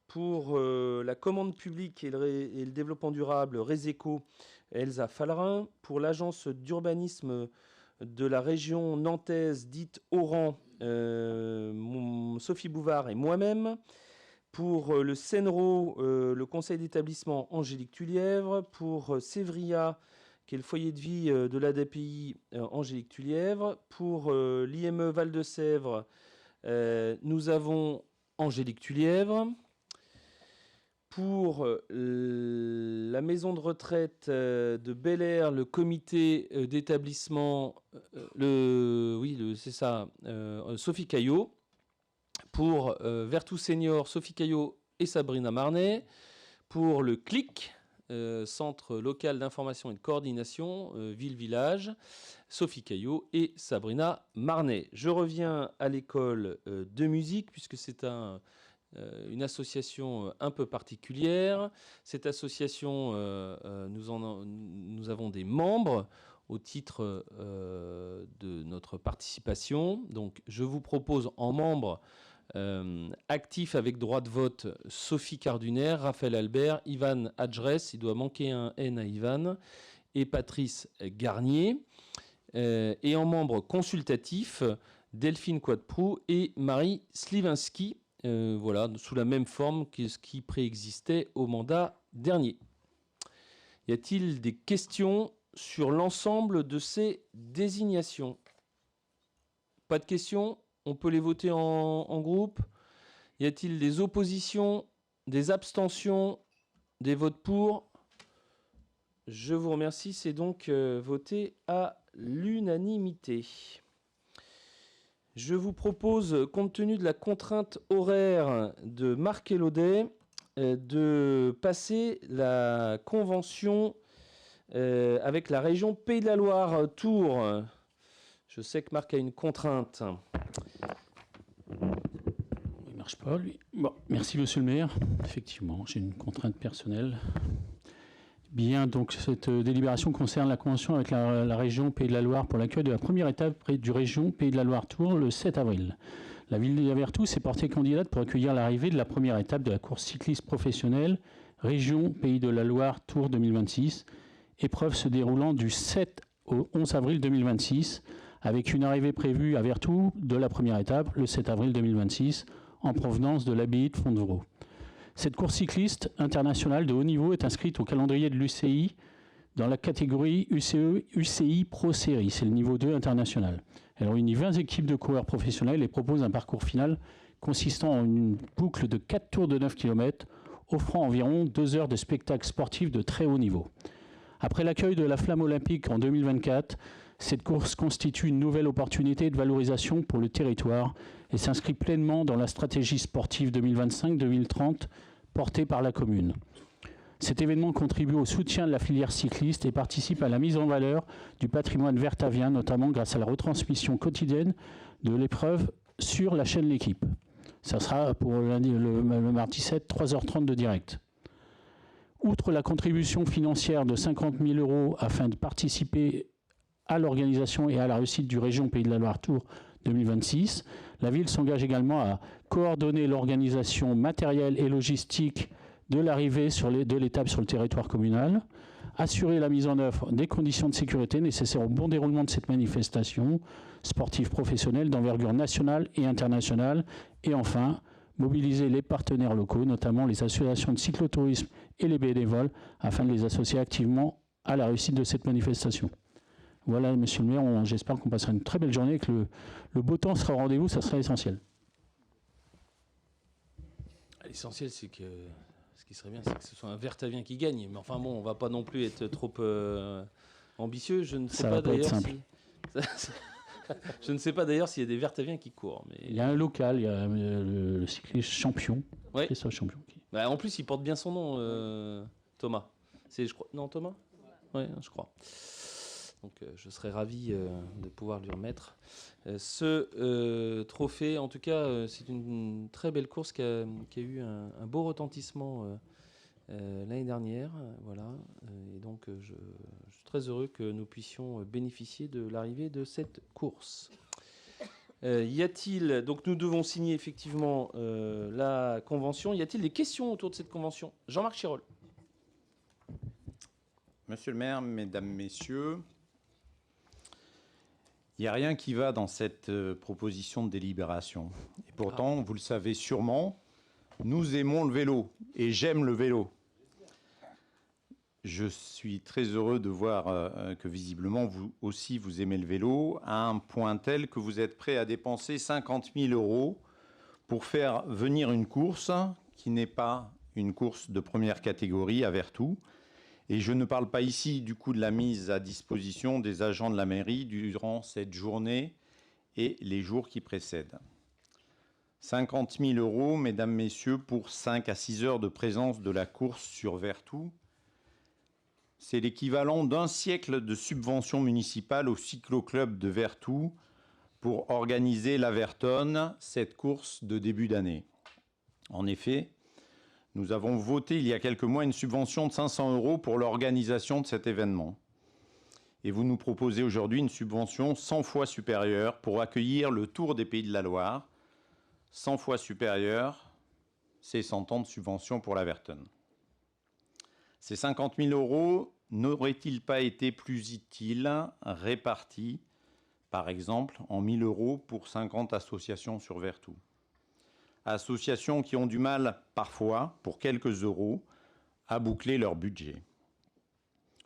Pour la commande publique et le développement durable, Réseco, Elsa Fallerin. Pour l'agence d'urbanisme de la région nantaise, dite Oran, Sophie Bouvard et moi-même. Pour le CENRO, le conseil d'établissement, Angélique Tulièvre. Pour Sévria, qui est le foyer de vie de l'ADPI, Angélique Tulièvre. Pour l'IME Val-de-Sèvres, nous avons Angélique Tulièvre. Pour la maison de retraite de Bel-Air, le comité d'établissement, c'est ça, Sophie Caillot. Pour Vertou Senior, Sophie Caillot et Sabrina Marnet. Pour le CLIC, Centre local d'information et de coordination, ville-village, Sophie Caillot et Sabrina Marnet. Je reviens à l'école de musique, puisque c'est une association un peu particulière. Cette association, nous avons des membres au titre de notre participation. Donc, je vous propose en membres actifs avec droit de vote Sophie Carduner, Raphaël Albert, Ivan Adjres, il doit manquer un N à Ivan, et Patrice Garnier. Et en membres consultatifs, Delphine Quadprou et Marie Slivinski. Voilà, sous la même forme que ce qui préexistait au mandat dernier. Y a-t-il des questions sur l'ensemble de ces désignations? Pas de questions? On peut les voter en groupe? Y a-t-il des oppositions, des abstentions, des votes pour? Je vous remercie, c'est donc voté à l'unanimité. Je vous propose, compte tenu de la contrainte horaire de Marc Elaudet, de passer la convention avec la région Pays de la Loire Tours. Je sais que Marc a une contrainte. Il ne marche pas, lui. Bon, merci, monsieur le maire. Effectivement, j'ai une contrainte personnelle. Bien, donc cette délibération concerne la convention avec la région Pays de la Loire pour l'accueil de la première étape du région Pays de la Loire Tours le 7 avril. La ville de Vertou s'est portée candidate pour accueillir l'arrivée de la première étape de la course cycliste professionnelle région Pays de la Loire Tours 2026, épreuve se déroulant du 7 au 11 avril 2026, avec une arrivée prévue à Vertou de la première étape le 7 avril 2026 en provenance de l'abbaye de Fontevraud. Cette course cycliste internationale de haut niveau est inscrite au calendrier de l'UCI dans la catégorie UCI Pro Series, c'est le niveau 2 international. Elle réunit 20 équipes de coureurs professionnels et propose un parcours final consistant en une boucle de 4 tours de 9 km, offrant environ 2 heures de spectacle sportif de très haut niveau. Après l'accueil de la Flamme olympique en 2024, cette course constitue une nouvelle opportunité de valorisation pour le territoire et s'inscrit pleinement dans la stratégie sportive 2025-2030 portée par la commune. Cet événement contribue au soutien de la filière cycliste et participe à la mise en valeur du patrimoine vertavien, notamment grâce à la retransmission quotidienne de l'épreuve sur la chaîne L'Équipe. Ça sera pour le mardi 7, 3h30 de direct. Outre la contribution financière de 50 000 € afin de participer à l'organisation et à la réussite du région Pays de la Loire Tours 2026, la ville s'engage également à coordonner l'organisation matérielle et logistique de l'arrivée de l'étape sur le territoire communal, assurer la mise en œuvre des conditions de sécurité nécessaires au bon déroulement de cette manifestation sportive professionnelle d'envergure nationale et internationale, et enfin, mobiliser les partenaires locaux, notamment les associations de cyclotourisme et les bénévoles, afin de les associer activement à la réussite de cette manifestation. Voilà, monsieur le maire, j'espère qu'on passera une très belle journée et que le beau temps sera au rendez-vous, ça sera essentiel. L'essentiel, c'est que ce qui serait bien, c'est que ce soit un Vertavien qui gagne. Mais enfin bon, on ne va pas non plus être trop ambitieux. Je ne sais pas d'ailleurs si... Je ne sais pas d'ailleurs s'il y a des Vertaviens qui courent. Mais... Il y a un local, il y a le cycliste champion. Ouais. Christophe Champion. Bah, en plus, il porte bien son nom, Thomas. Je crois... Non, Thomas ? Oui, je crois. Donc je serais ravi de pouvoir lui remettre ce trophée. En tout cas, c'est une très belle course qui a eu un beau retentissement l'année dernière. Voilà. Et donc je suis très heureux que nous puissions bénéficier de l'arrivée de cette course. Y a-t-il, donc nous devons signer effectivement la convention. Y a-t-il des questions autour de cette convention? Jean-Marc Chirol. Monsieur le maire, mesdames, messieurs, il n'y a rien qui va dans cette proposition de délibération. Et pourtant, vous le savez sûrement, nous aimons le vélo et j'aime le vélo. Je suis très heureux de voir que visiblement, vous aussi, vous aimez le vélo à un point tel que vous êtes prêt à dépenser 50 000 € pour faire venir une course qui n'est pas une course de première catégorie à Vertou. Et je ne parle pas ici du coup de la mise à disposition des agents de la mairie durant cette journée et les jours qui précèdent. 50 000 €, mesdames, messieurs, pour 5 à 6 heures de présence de la course sur Vertou. C'est l'équivalent d'un siècle de subventions municipales au cyclo-club de Vertou pour organiser l'Averton, cette course de début d'année. En effet, nous avons voté il y a quelques mois une subvention de 500 € pour l'organisation de cet événement. Et vous nous proposez aujourd'hui une subvention 100 fois supérieure pour accueillir le Tour des Pays de la Loire. 100 fois supérieure, c'est 100 ans de subvention pour l'Averton. Ces 50 000 € n'auraient-ils pas été plus utiles répartis, par exemple, en 1 000 € pour 50 associations sur Vertou? Associations qui ont du mal, parfois, pour quelques euros, à boucler leur budget.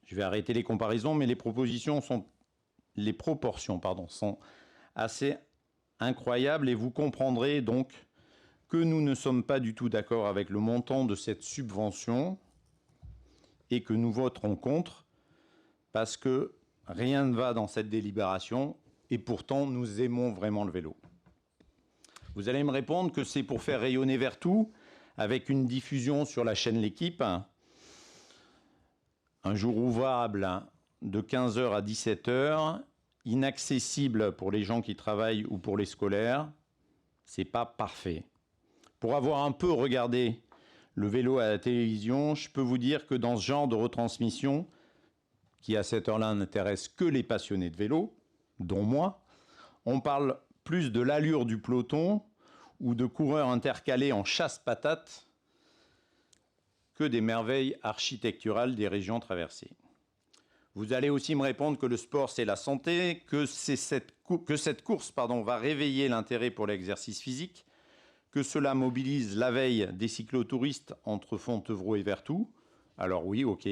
Je vais arrêter les comparaisons, mais les proportions sont assez incroyables et vous comprendrez donc que nous ne sommes pas du tout d'accord avec le montant de cette subvention et que nous voterons contre parce que rien ne va dans cette délibération et pourtant nous aimons vraiment le vélo. Vous allez me répondre que c'est pour faire rayonner Vertou avec une diffusion sur la chaîne L'Équipe, un jour ouvrable de 15h à 17h, inaccessible pour les gens qui travaillent ou pour les scolaires. C'est pas parfait. Pour avoir un peu regardé le vélo à la télévision, je peux vous dire que dans ce genre de retransmission, qui à cette heure-là n'intéresse que les passionnés de vélo, dont moi, on parle plus de l'allure du peloton ou de coureurs intercalés en chasse-patate que des merveilles architecturales des régions traversées. Vous allez aussi me répondre que le sport, c'est la santé, que cette course va réveiller l'intérêt pour l'exercice physique, que cela mobilise la veille des cyclotouristes entre Fontevraud et Vertou. Alors oui, ok.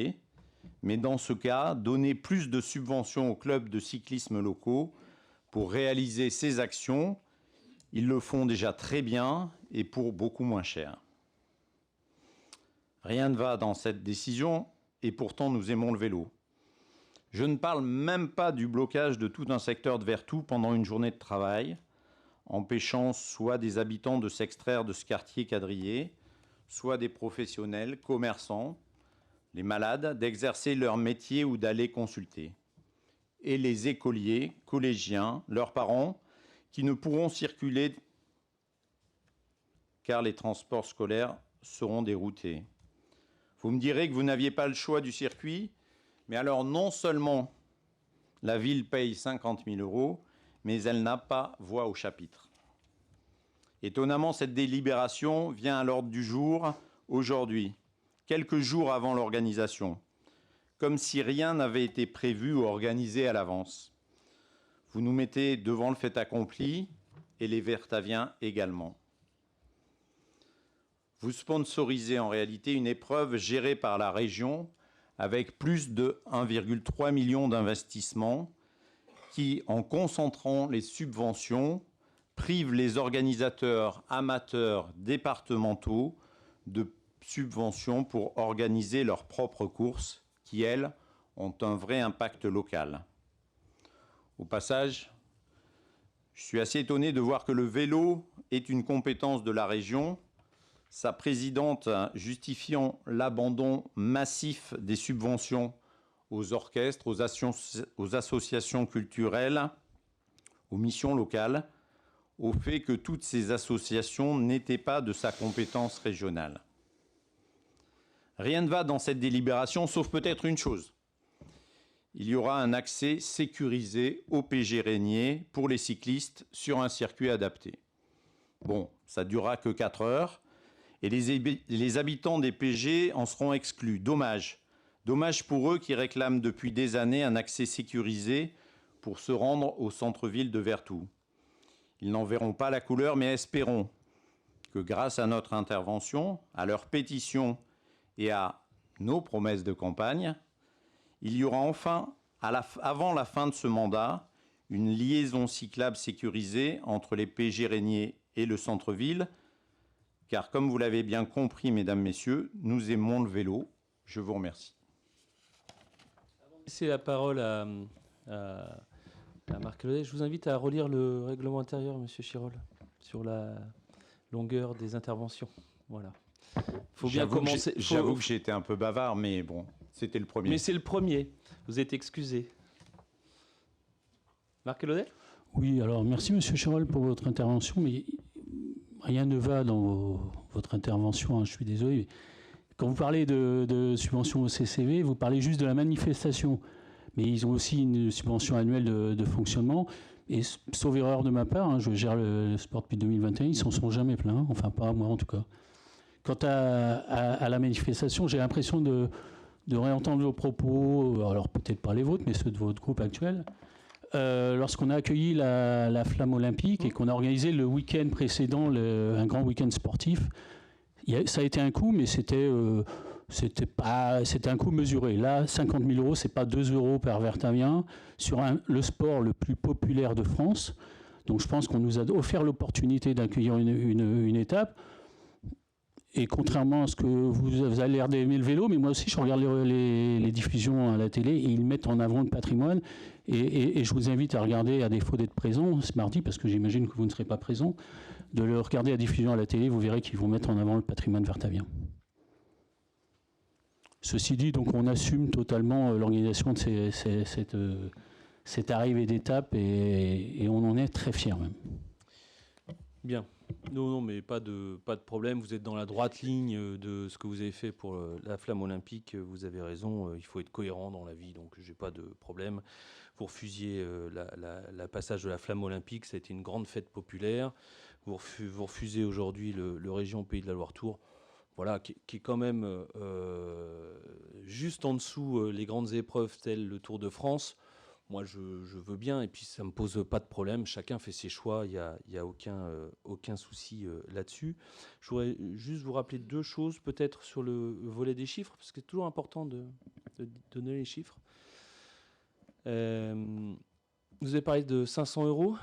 Mais dans ce cas, donner plus de subventions aux clubs de cyclisme locaux pour réaliser ces actions, ils le font déjà très bien et pour beaucoup moins cher. Rien ne va dans cette décision et pourtant nous aimons le vélo. Je ne parle même pas du blocage de tout un secteur de Vertou pendant une journée de travail, empêchant soit des habitants de s'extraire de ce quartier quadrillé, soit des professionnels, commerçants, les malades, d'exercer leur métier ou d'aller consulter. Et les écoliers, collégiens, leurs parents, qui ne pourront circuler car les transports scolaires seront déroutés. Vous me direz que vous n'aviez pas le choix du circuit, mais alors non seulement la ville paye 50 000 €, mais elle n'a pas voix au chapitre. Étonnamment, cette délibération vient à l'ordre du jour aujourd'hui, quelques jours avant l'organisation, comme si rien n'avait été prévu ou organisé à l'avance. Vous nous mettez devant le fait accompli et les Vertaviens également. Vous sponsorisez en réalité une épreuve gérée par la région avec plus de 1,3 million d'investissements qui, en concentrant les subventions, privent les organisateurs amateurs départementaux de subventions pour organiser leurs propres courses qui, elles, ont un vrai impact local. Au passage, je suis assez étonné de voir que le vélo est une compétence de la région, sa présidente justifiant l'abandon massif des subventions aux orchestres, aux associations culturelles, aux missions locales, au fait que toutes ces associations n'étaient pas de sa compétence régionale. Rien ne va dans cette délibération, sauf peut-être une chose. Il y aura un accès sécurisé au PG Régnier pour les cyclistes sur un circuit adapté. Bon, ça ne durera que 4 heures et les habitants des PG en seront exclus. Dommage. Dommage pour eux qui réclament depuis des années un accès sécurisé pour se rendre au centre-ville de Vertou. Ils n'en verront pas la couleur, mais espérons que grâce à notre intervention, à leur pétition et à nos promesses de campagne, il y aura enfin, avant la fin de ce mandat, une liaison cyclable sécurisée entre les PG Régnier et le centre-ville, car comme vous l'avez bien compris, mesdames, messieurs, nous aimons le vélo. Je vous remercie. C'est la parole à Marc Lelay. Je vous invite à relire le règlement intérieur, Monsieur Chirol, sur la longueur des interventions. Voilà. Faut bien commencer. J'avoue que j'ai été un peu bavard, mais bon, c'était le premier. Mais c'est le premier. Vous êtes excusé. Marc Lelay ? Oui, alors merci Monsieur Chirol pour votre intervention, mais rien ne va dans votre intervention, hein, je suis désolé. Mais quand vous parlez de subventions au CCV, vous parlez juste de la manifestation, mais ils ont aussi une subvention annuelle de fonctionnement. Et sauf erreur de ma part, hein, je gère le sport depuis 2021, ils s'en sont jamais plaints, enfin pas moi en tout cas. Quant à la manifestation, j'ai l'impression de réentendre vos propos, alors peut-être pas les vôtres, mais ceux de votre groupe actuel. Lorsqu'on a accueilli la Flamme Olympique et qu'on a organisé le week-end précédent un grand week-end sportif, ça a été un coût, mais c'était un coût mesuré. Là, 50 000 euros, c'est pas 2 euros par Vertavien sur le sport le plus populaire de France. Donc je pense qu'on nous a offert l'opportunité d'accueillir une étape. Et contrairement à ce que vous avez l'air d'aimer le vélo, mais moi aussi je regarde les diffusions à la télé et ils mettent en avant le patrimoine. Et je vous invite à regarder, à défaut d'être présent ce mardi, parce que j'imagine que vous ne serez pas présent, de le regarder à diffusion à la télé, vous verrez qu'ils vont mettre en avant le patrimoine vertavien. Ceci dit, donc on assume totalement l'organisation de cette arrivée d'étape et on en est très fiers même. Bien. Non, mais pas de problème. Vous êtes dans la droite ligne de ce que vous avez fait pour la Flamme Olympique. Vous avez raison. Il faut être cohérent dans la vie, donc j'ai pas de problème. Vous refusiez la passage de la Flamme Olympique. Ça a été une grande fête populaire. Vous refusez aujourd'hui le Région Pays de la Loire-Tours. Voilà, qui est quand même juste en dessous les grandes épreuves telles le Tour de France. Moi, je veux bien, et puis ça ne me pose pas de problème. Chacun fait ses choix, il n'y a aucun souci là-dessus. Je voudrais juste vous rappeler deux choses, peut-être sur le volet des chiffres, parce que c'est toujours important de donner les chiffres. Vous avez parlé de 500 euros,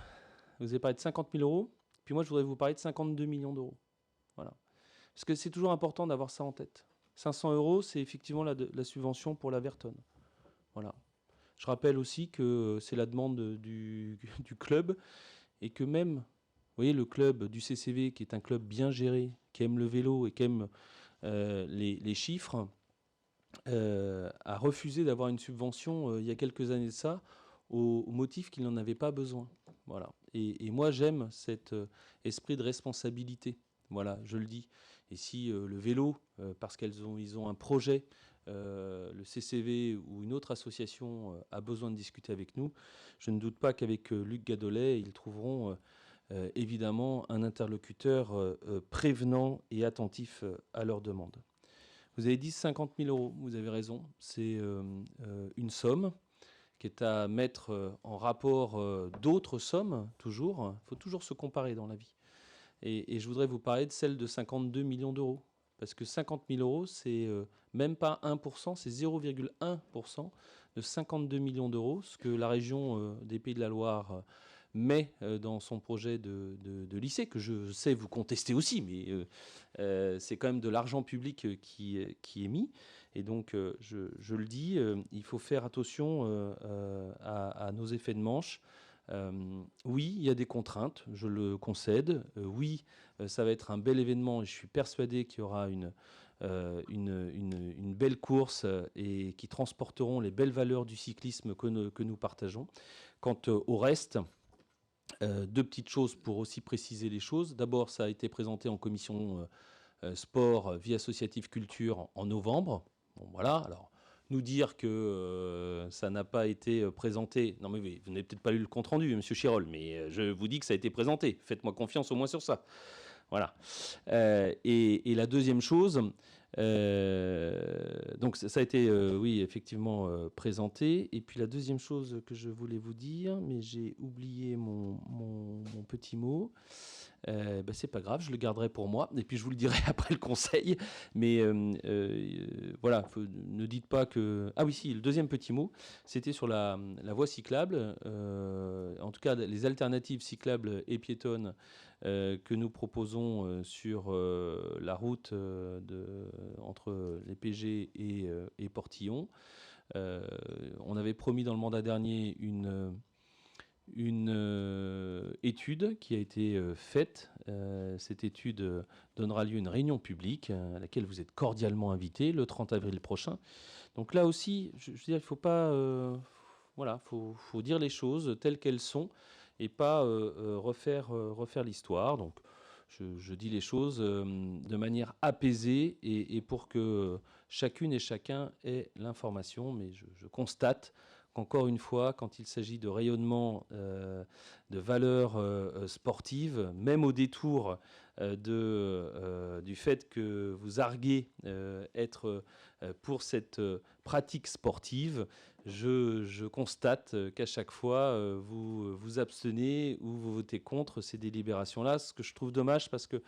vous avez parlé de 50 000 euros, puis moi, je voudrais vous parler de 52 millions d'euros. Voilà. Parce que c'est toujours important d'avoir ça en tête. 500 euros, c'est effectivement la subvention pour la Vertonne. Voilà. Je rappelle aussi que c'est la demande du club et que même, vous voyez, le club du CCV, qui est un club bien géré, qui aime le vélo et qui aime les chiffres, a refusé d'avoir une subvention il y a quelques années de ça, au motif qu'il n'en avait pas besoin. Voilà. Et moi, j'aime cet esprit de responsabilité. Voilà, je le dis. Et si le vélo, parce qu'ils ont un projet, le CCV ou une autre association a besoin de discuter avec nous, je ne doute pas qu'avec Luc Gadolet, ils trouveront évidemment un interlocuteur prévenant et attentif à leurs demandes. Vous avez dit 50 000 euros, vous avez raison, c'est une somme qui est à mettre en rapport d'autres sommes, toujours. Il faut toujours se comparer dans la vie. Et je voudrais vous parler de celle de 52 millions d'euros. Parce que 50 000 euros, c'est même pas 1%, c'est 0,1% de 52 millions d'euros, ce que la région des Pays de la Loire met dans son projet de lycée, que je sais vous contester aussi, mais c'est quand même de l'argent public qui est mis. Et donc, je le dis, il faut faire attention à nos effets de manche. Oui, il y a des contraintes, je le concède. Oui, ça va être un bel événement et je suis persuadé qu'il y aura une belle course et qui transporteront les belles valeurs du cyclisme que nous partageons. Quant au reste, deux petites choses pour aussi préciser les choses. D'abord, ça a été présenté en commission sport, vie associative, culture en novembre. Bon, voilà, alors nous dire que ça n'a pas été présenté. Non, mais vous n'avez peut-être pas lu le compte-rendu, Monsieur Chirol, mais je vous dis que ça a été présenté. Faites-moi confiance au moins sur ça. Voilà. Et la deuxième chose, donc ça a été, oui, effectivement présenté. Et puis la deuxième chose que je voulais vous dire, mais j'ai oublié mon petit mot. C'est pas grave, je le garderai pour moi, et puis je vous le dirai après le conseil. Mais voilà, ne dites pas que... Ah oui, si, le deuxième petit mot, c'était sur la voie cyclable, en tout cas les alternatives cyclables et piétonnes que nous proposons sur la route entre les PG et Portillon. On avait promis dans le mandat dernier une étude qui a été faite. Cette étude donnera lieu à une réunion publique à laquelle vous êtes cordialement invités le 30 avril prochain. Donc là aussi, je veux dire, il ne faut pas... voilà, faut dire les choses telles qu'elles sont et pas refaire l'histoire. Donc je dis les choses de manière apaisée et pour que chacune et chacun ait l'information. Mais je constate qu'encore une fois, quand il s'agit de rayonnement de valeurs sportives, même au détour du fait que vous arguez être pour cette pratique sportive, je constate qu'à chaque fois, vous vous abstenez ou vous votez contre ces délibérations-là, ce que je trouve dommage parce que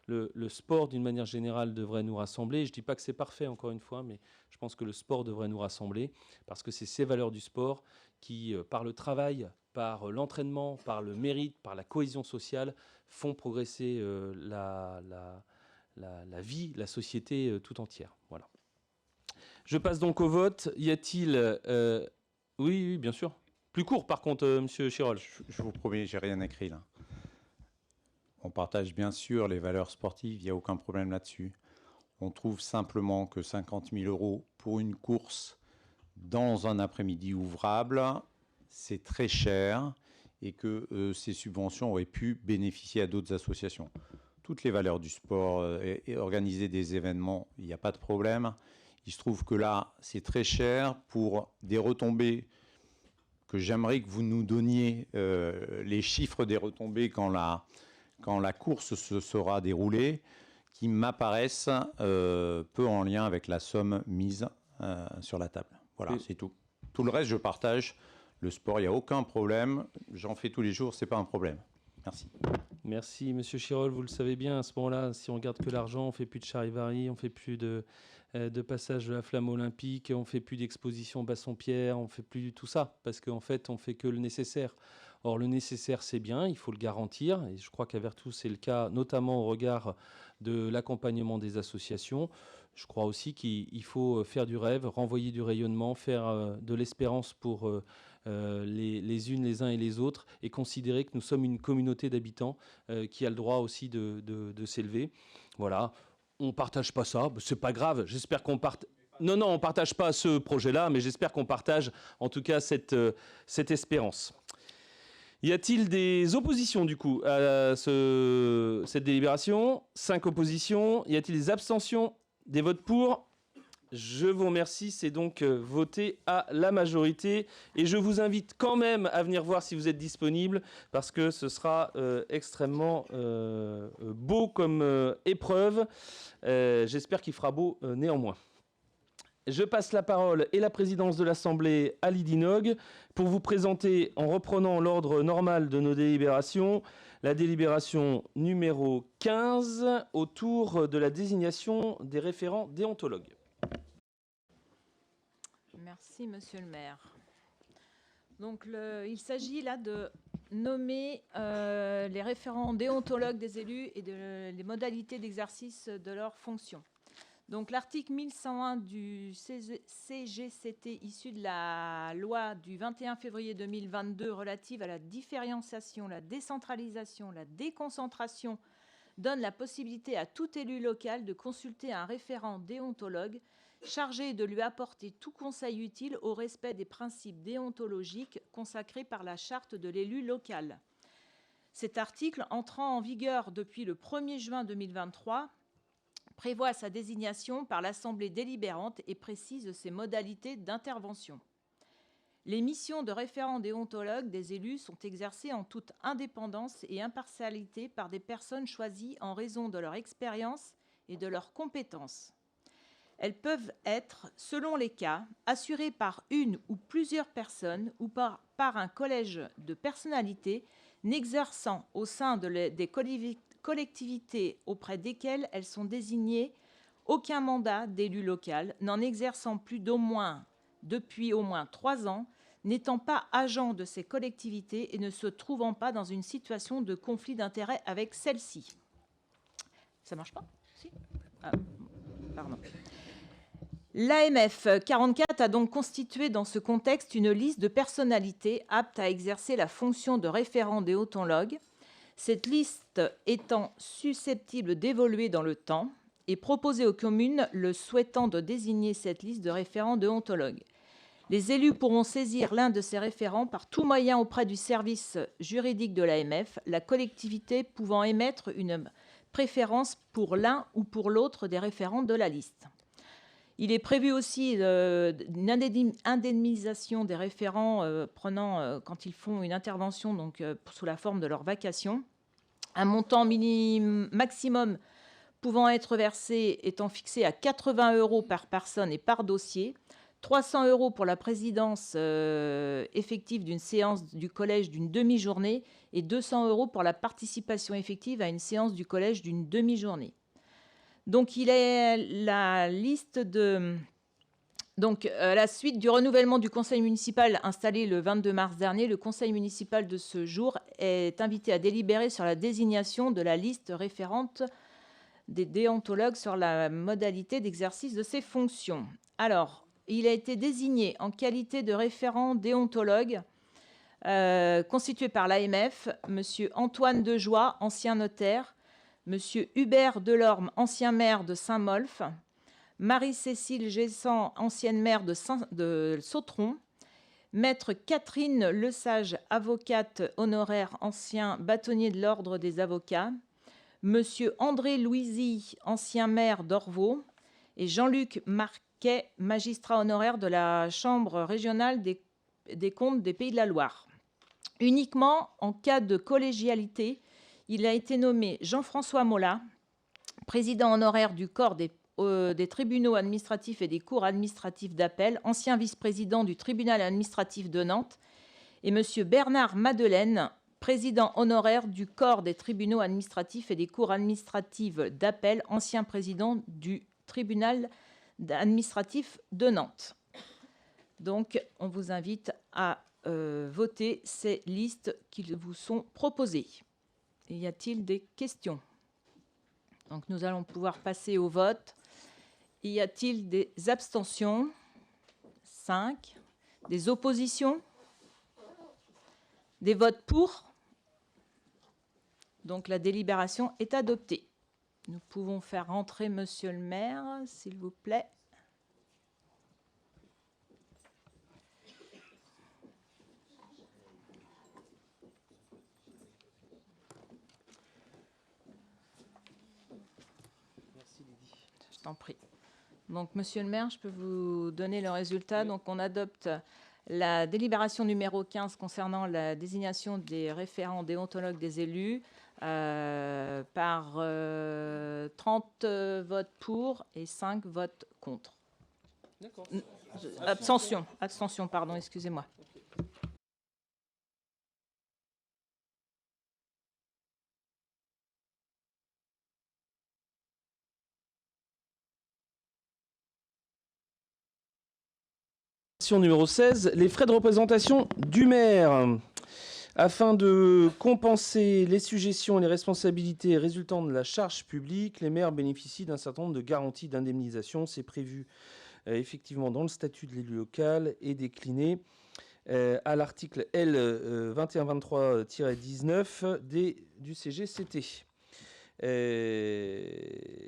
le sport, d'une manière générale, devrait nous rassembler. Je ne dis pas que c'est parfait, encore une fois, mais je pense que le sport devrait nous rassembler parce que c'est ces valeurs du sport qui, par le travail, par l'entraînement, par le mérite, par la cohésion sociale, font progresser la vie, la société tout entière. Voilà. Je passe donc au vote. Y a-t-il... Oui, bien sûr. Plus court, par contre, Monsieur Chirol. Je vous promets, j'ai rien écrit là. On partage bien sûr les valeurs sportives, il n'y a aucun problème là-dessus. On trouve simplement que 50 000 € pour une course dans un après-midi ouvrable, c'est très cher et que ces subventions auraient pu bénéficier à d'autres associations. Toutes les valeurs du sport et organiser des événements, il n'y a pas de problème. Il se trouve que là, c'est très cher pour des retombées que j'aimerais que vous nous donniez les chiffres des retombées quand la course se sera déroulée, qui m'apparaissent peu en lien avec la somme mise sur la table. Voilà, c'est tout. Tout le reste, je partage. Le sport, il n'y a aucun problème. J'en fais tous les jours, ce n'est pas un problème. Merci. Merci, Monsieur Chirol. Vous le savez bien, à ce moment-là, si on regarde que l'argent, on ne fait plus de charivari, on ne fait plus de passage de la flamme olympique, on ne fait plus d'exposition Bassompierre, on ne fait plus tout ça, parce qu'en fait, on ne fait que le nécessaire. Or, le nécessaire, c'est bien, il faut le garantir, et je crois qu'à Vertou, c'est le cas, notamment au regard de l'accompagnement des associations. Je crois aussi qu'il faut faire du rêve, renvoyer du rayonnement, faire de l'espérance pour les unes, les uns et les autres, et considérer que nous sommes une communauté d'habitants qui a le droit aussi de s'élever. Voilà. On ne partage pas ça, c'est pas grave. J'espère qu'on partage. Non, on ne partage pas ce projet-là, mais j'espère qu'on partage en tout cas cette espérance. Y a-t-il des oppositions du coup à cette délibération? 5 oppositions. Y a-t-il des abstentions? Des votes pour? Je vous remercie, c'est donc voté à la majorité. Et je vous invite quand même à venir voir si vous êtes disponible, parce que ce sera extrêmement beau comme épreuve. J'espère qu'il fera beau néanmoins. Je passe la parole et la présidence de l'Assemblée à Lydie Nog pour vous présenter, en reprenant l'ordre normal de nos délibérations, la délibération numéro 15 autour de la désignation des référents déontologues. Merci, Monsieur le maire. Donc, il s'agit là de nommer les référents déontologues des élus et les modalités d'exercice de leurs fonctions. Donc, l'article 1101 du CGCT, issu de la loi du 21 février 2022 relative à la différenciation, la décentralisation, la déconcentration, donne la possibilité à tout élu local de consulter un référent déontologue chargé de lui apporter tout conseil utile au respect des principes déontologiques consacrés par la charte de l'élu local. Cet article, entrant en vigueur depuis le 1er juin 2023, prévoit sa désignation par l'Assemblée délibérante et précise ses modalités d'intervention. Les missions de référent déontologue des élus sont exercées en toute indépendance et impartialité par des personnes choisies en raison de leur expérience et de leurs compétences. Elles peuvent être, selon les cas, assurées par une ou plusieurs personnes ou par un collège de personnalités n'exerçant au sein des collectivités auprès desquelles elles sont désignées aucun mandat d'élu local, n'en exerçant plus depuis au moins 3 ans, n'étant pas agent de ces collectivités et ne se trouvant pas dans une situation de conflit d'intérêts avec celles-ci. Ça marche pas? Si. Pardon. L'AMF 44 a donc constitué dans ce contexte une liste de personnalités aptes à exercer la fonction de référent déontologue, cette liste étant susceptible d'évoluer dans le temps et proposée aux communes le souhaitant de désigner cette liste de référents déontologues. Les élus pourront saisir l'un de ces référents par tout moyen auprès du service juridique de l'AMF, la collectivité pouvant émettre une préférence pour l'un ou pour l'autre des référents de la liste. Il est prévu aussi une indemnisation des référents quand ils font une intervention donc, sous la forme de leur vacation. Un montant maximum pouvant être versé étant fixé à 80 € par personne et par dossier, 300 € pour la présidence effective d'une séance du collège d'une demi-journée et 200 € pour la participation effective à une séance du collège d'une demi-journée. Donc, il est la liste de... Donc, à la suite du renouvellement du conseil municipal installé le 22 mars dernier, le conseil municipal de ce jour est invité à délibérer sur la désignation de la liste référente des déontologues sur la modalité d'exercice de ces fonctions. Alors, il a été désigné en qualité de référent déontologue constitué par l'AMF, M. Antoine Dejoie, ancien notaire, M. Hubert Delorme, ancien maire de Saint-Molf, Marie-Cécile Gessant, ancienne maire de Sautron, Maître Catherine Lesage, avocate honoraire, ancien bâtonnier de l'Ordre des avocats, M. André Louisy, ancien maire d'Orvaux, et Jean-Luc Marquet, magistrat honoraire de la Chambre régionale des comptes des Pays de la Loire. Uniquement en cas de collégialité, il a été nommé Jean-François Mola, président honoraire du corps des tribunaux administratifs et des cours administratives d'appel, ancien vice-président du tribunal administratif de Nantes, et M. Bernard Madeleine, président honoraire du corps des tribunaux administratifs et des cours administratives d'appel, ancien président du tribunal administratif de Nantes. Donc, on vous invite à voter ces listes qui vous sont proposées. Y a-t-il des questions? Donc, nous allons pouvoir passer au vote. Y a-t-il des abstentions? 5. Des oppositions? Des votes pour? Donc, la délibération est adoptée. Nous pouvons faire rentrer Monsieur le maire, s'il vous plaît. Je t'en prie. Donc, Monsieur le maire, je peux vous donner le résultat. Donc, on adopte la délibération numéro 15 concernant la désignation des référents déontologues des élus par 30 votes pour et 5 votes contre. D'accord. Abstention, pardon, excusez-moi. Numéro 16, les frais de représentation du maire. Afin de compenser les sujétions et les responsabilités résultant de la charge publique, les maires bénéficient d'un certain nombre de garanties d'indemnisation. C'est prévu effectivement dans le statut de l'élu local et décliné à l'article L 2123-19 du CGCT.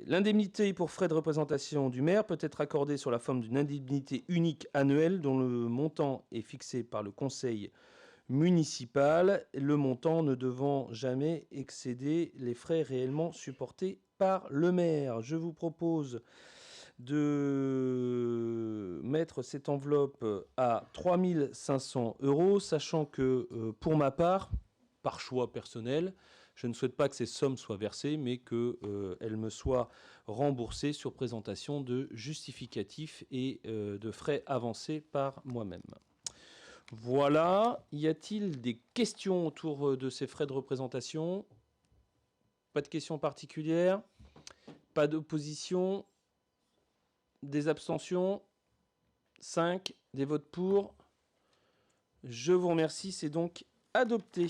L'indemnité pour frais de représentation du maire peut être accordée sous la forme d'une indemnité unique annuelle dont le montant est fixé par le conseil municipal, le montant ne devant jamais excéder les frais réellement supportés par le maire. Je vous propose de mettre cette enveloppe à 3 500 €, sachant que pour ma part, par choix personnel, je ne souhaite pas que ces sommes soient versées, mais qu'elles me soient remboursées sur présentation de justificatifs et de frais avancés par moi-même. Voilà. Y a-t-il des questions autour de ces frais de représentation? Pas de questions particulières? Pas d'opposition? Des abstentions? 5. Des votes pour? Je vous remercie. C'est donc adopté.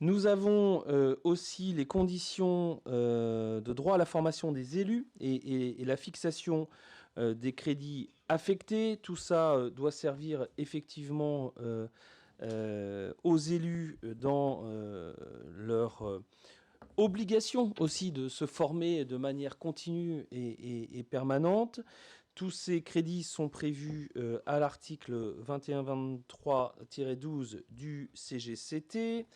Nous avons aussi les conditions de droit à la formation des élus et la fixation des crédits affectés. Tout ça doit servir effectivement aux élus dans leur obligation aussi de se former de manière continue et permanente. Tous ces crédits sont prévus à l'article 2123-12 du CGCT.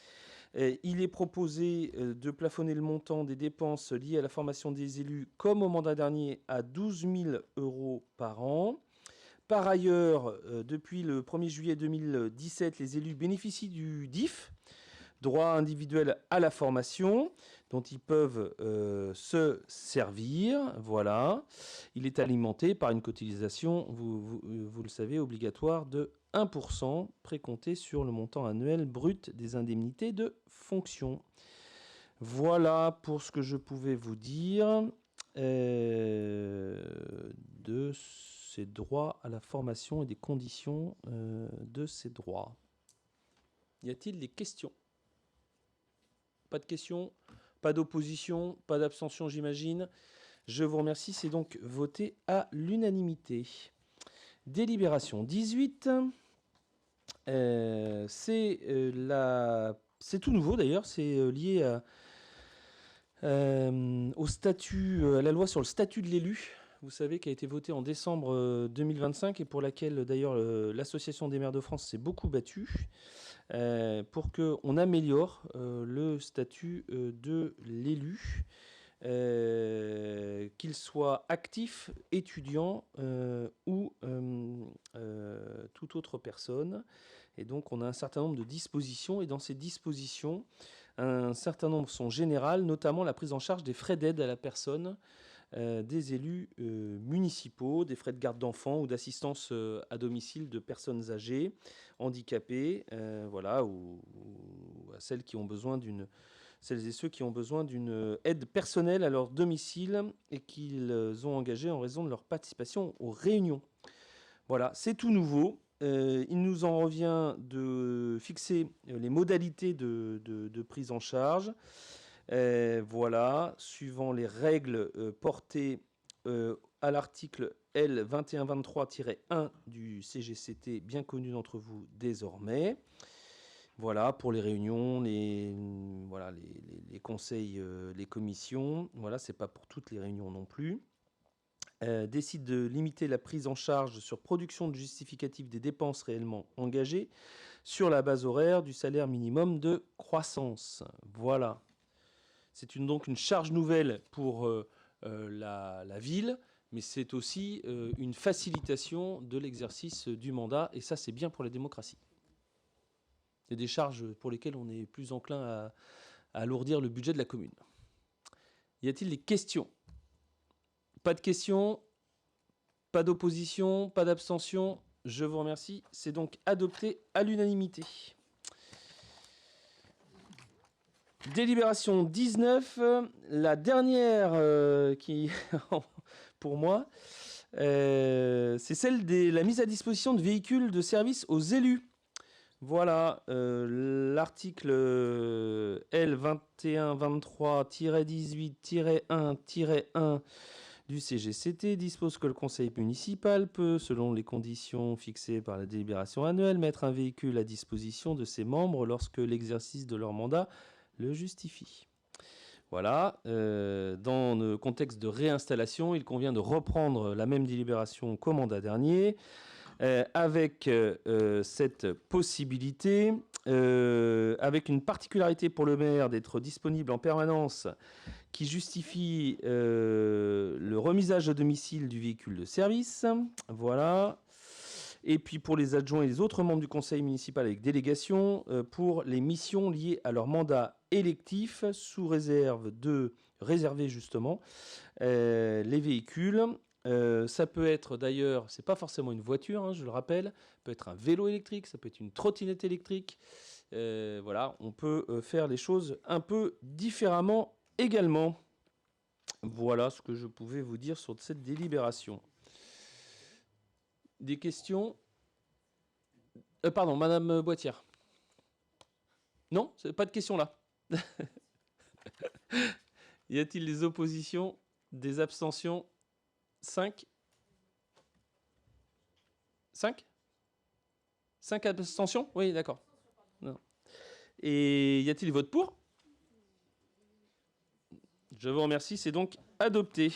Il est proposé de plafonner le montant des dépenses liées à la formation des élus comme au mandat dernier à 12 000 € par an. Par ailleurs, depuis le 1er juillet 2017, les élus bénéficient du DIF, droit individuel à la formation, dont ils peuvent se servir. Voilà. Il est alimenté par une cotisation, vous le savez, obligatoire de 1% précompté sur le montant annuel brut des indemnités de fonction. Voilà pour ce que je pouvais vous dire de ces droits à la formation et des conditions de ces droits. Y a-t-il des questions? Pas de questions? Pas d'opposition? Pas d'abstention, j'imagine. Je vous remercie. C'est donc voté à l'unanimité. Délibération 18. C'est tout nouveau d'ailleurs. C'est lié au statut, à la loi sur le statut de l'élu. Vous savez, qui a été votée en décembre 2025 et pour laquelle d'ailleurs l'Association des maires de France s'est beaucoup battue pour qu'on améliore le statut de l'élu, qu'il soit actif, étudiant ou toute autre personne. Et donc on a un certain nombre de dispositions et dans ces dispositions, un certain nombre sont générales, notamment la prise en charge des frais d'aide à la personne des élus municipaux, des frais de garde d'enfants ou d'assistance à domicile de personnes âgées, handicapées, voilà, ou à celles et ceux qui ont besoin d'une aide personnelle à leur domicile et qu'ils ont engagé en raison de leur participation aux réunions. Voilà, c'est tout nouveau. Il nous en revient de fixer les modalités de prise en charge. Voilà, suivant les règles portées à l'article L 2123-1 du CGCT, bien connu d'entre vous désormais. Voilà, pour les réunions, les conseils, les commissions. Voilà, c'est pas pour toutes les réunions non plus. Décide de limiter la prise en charge sur production de justificatifs des dépenses réellement engagées sur la base horaire du salaire minimum de croissance. Voilà. C'est donc une charge nouvelle pour la ville, mais c'est aussi une facilitation de l'exercice du mandat, et ça, c'est bien pour la démocratie. C'est des charges pour lesquelles on est plus enclin à alourdir le budget de la commune. Y a-t-il des questions? Pas de questions? Pas d'opposition? Pas d'abstention? Je vous remercie. C'est donc adopté à l'unanimité. Délibération 19, la dernière qui, pour moi, c'est celle de la mise à disposition de véhicules de service aux élus. Voilà, l'article L 2123-18-1-1 du CGCT dispose que le conseil municipal peut, selon les conditions fixées par la délibération annuelle, mettre un véhicule à disposition de ses membres lorsque l'exercice de leur mandat le justifie. Voilà, dans le contexte de réinstallation, il convient de reprendre la même délibération qu'au mandat dernier, avec cette possibilité, avec une particularité pour le maire d'être disponible en permanence qui justifie le remisage à domicile du véhicule de service. Voilà. Et puis pour les adjoints et les autres membres du conseil municipal avec délégation, pour les missions liées à leur mandat électif, sous réserve de réserver justement les véhicules. Ça peut être d'ailleurs, c'est pas forcément une voiture, hein, je le rappelle, ça peut être un vélo électrique, ça peut être une trottinette électrique. Voilà, on peut faire les choses un peu différemment également. Voilà ce que je pouvais vous dire sur cette délibération. Des questions? Pardon, Madame Boissière. Non, pas de questions là. Y a-t-il des oppositions, des abstentions? 5 abstentions? Oui, d'accord. Non. Et y a-t-il vote pour? Je vous remercie, c'est donc adopté.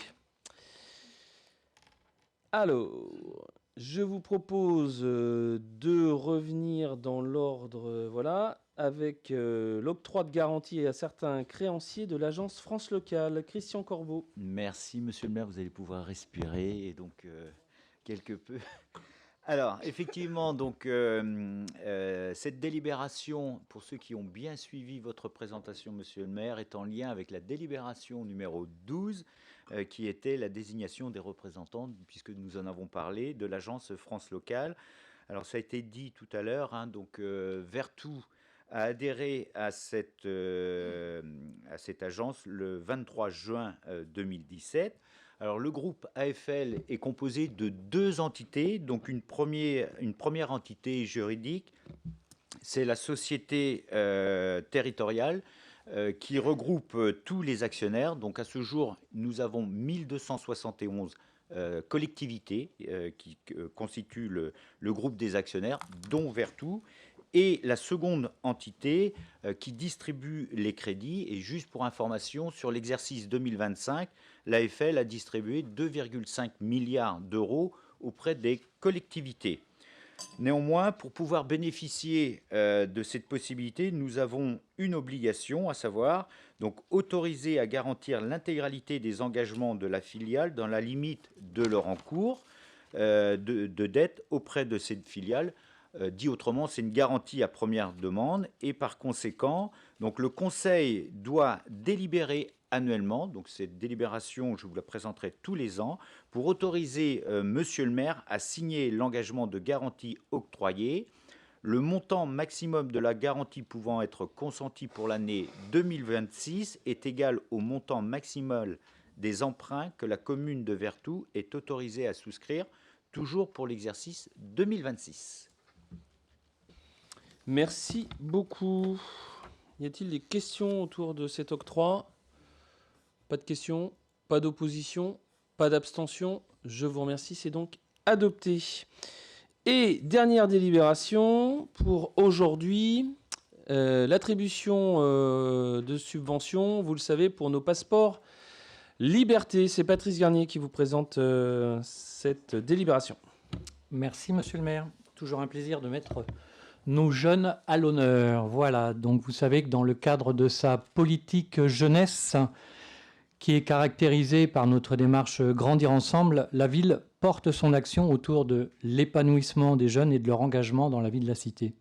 Alors, je vous propose de revenir dans l'ordre, voilà, avec l'octroi de garantie à certains créanciers de l'agence France Locale. Christian Corbeau. Merci, monsieur le maire, vous allez pouvoir respirer et donc quelque peu. Alors, effectivement, donc cette délibération, pour ceux qui ont bien suivi votre présentation, monsieur le maire, est en lien avec la délibération numéro 12, qui était la désignation des représentants, puisque nous en avons parlé, de l'agence France Locale. Alors, ça a été dit tout à l'heure, hein, donc Vertou a adhéré à cette agence le 23 juin 2017. Alors, le groupe AFL est composé de 2 entités. Donc, une première entité juridique, c'est la société territoriale qui regroupe tous les actionnaires. Donc, à ce jour, nous avons 1271 collectivités qui constituent le groupe des actionnaires, dont Vertou. Et la seconde entité qui distribue les crédits, et juste pour information, sur l'exercice 2025, l'AFL a distribué 2,5 milliards d'euros auprès des collectivités. Néanmoins, pour pouvoir bénéficier de cette possibilité, nous avons une obligation, à savoir donc autoriser à garantir l'intégralité des engagements de la filiale dans la limite de leur encours de dette auprès de cette filiale. Dit autrement, c'est une garantie à première demande et par conséquent, donc le Conseil doit délibérer annuellement. Donc cette délibération, je vous la présenterai tous les ans pour autoriser Monsieur le maire à signer l'engagement de garantie octroyé. Le montant maximum de la garantie pouvant être consenti pour l'année 2026 est égal au montant maximal des emprunts que la commune de Vertou est autorisée à souscrire, toujours pour l'exercice 2026. Merci beaucoup. Y a-t-il des questions autour de cet octroi? Pas de questions, pas d'opposition, pas d'abstention. Je vous remercie, c'est donc adopté. Et dernière délibération pour aujourd'hui, l'attribution de subventions, vous le savez, pour nos passeports liberté. C'est Patrice Garnier qui vous présente cette délibération. Merci, monsieur le maire. Toujours un plaisir de mettre nos jeunes à l'honneur. Voilà, donc vous savez que dans le cadre de sa politique jeunesse, qui est caractérisée par notre démarche Grandir ensemble, la ville porte son action autour de l'épanouissement des jeunes et de leur engagement dans la vie de la cité.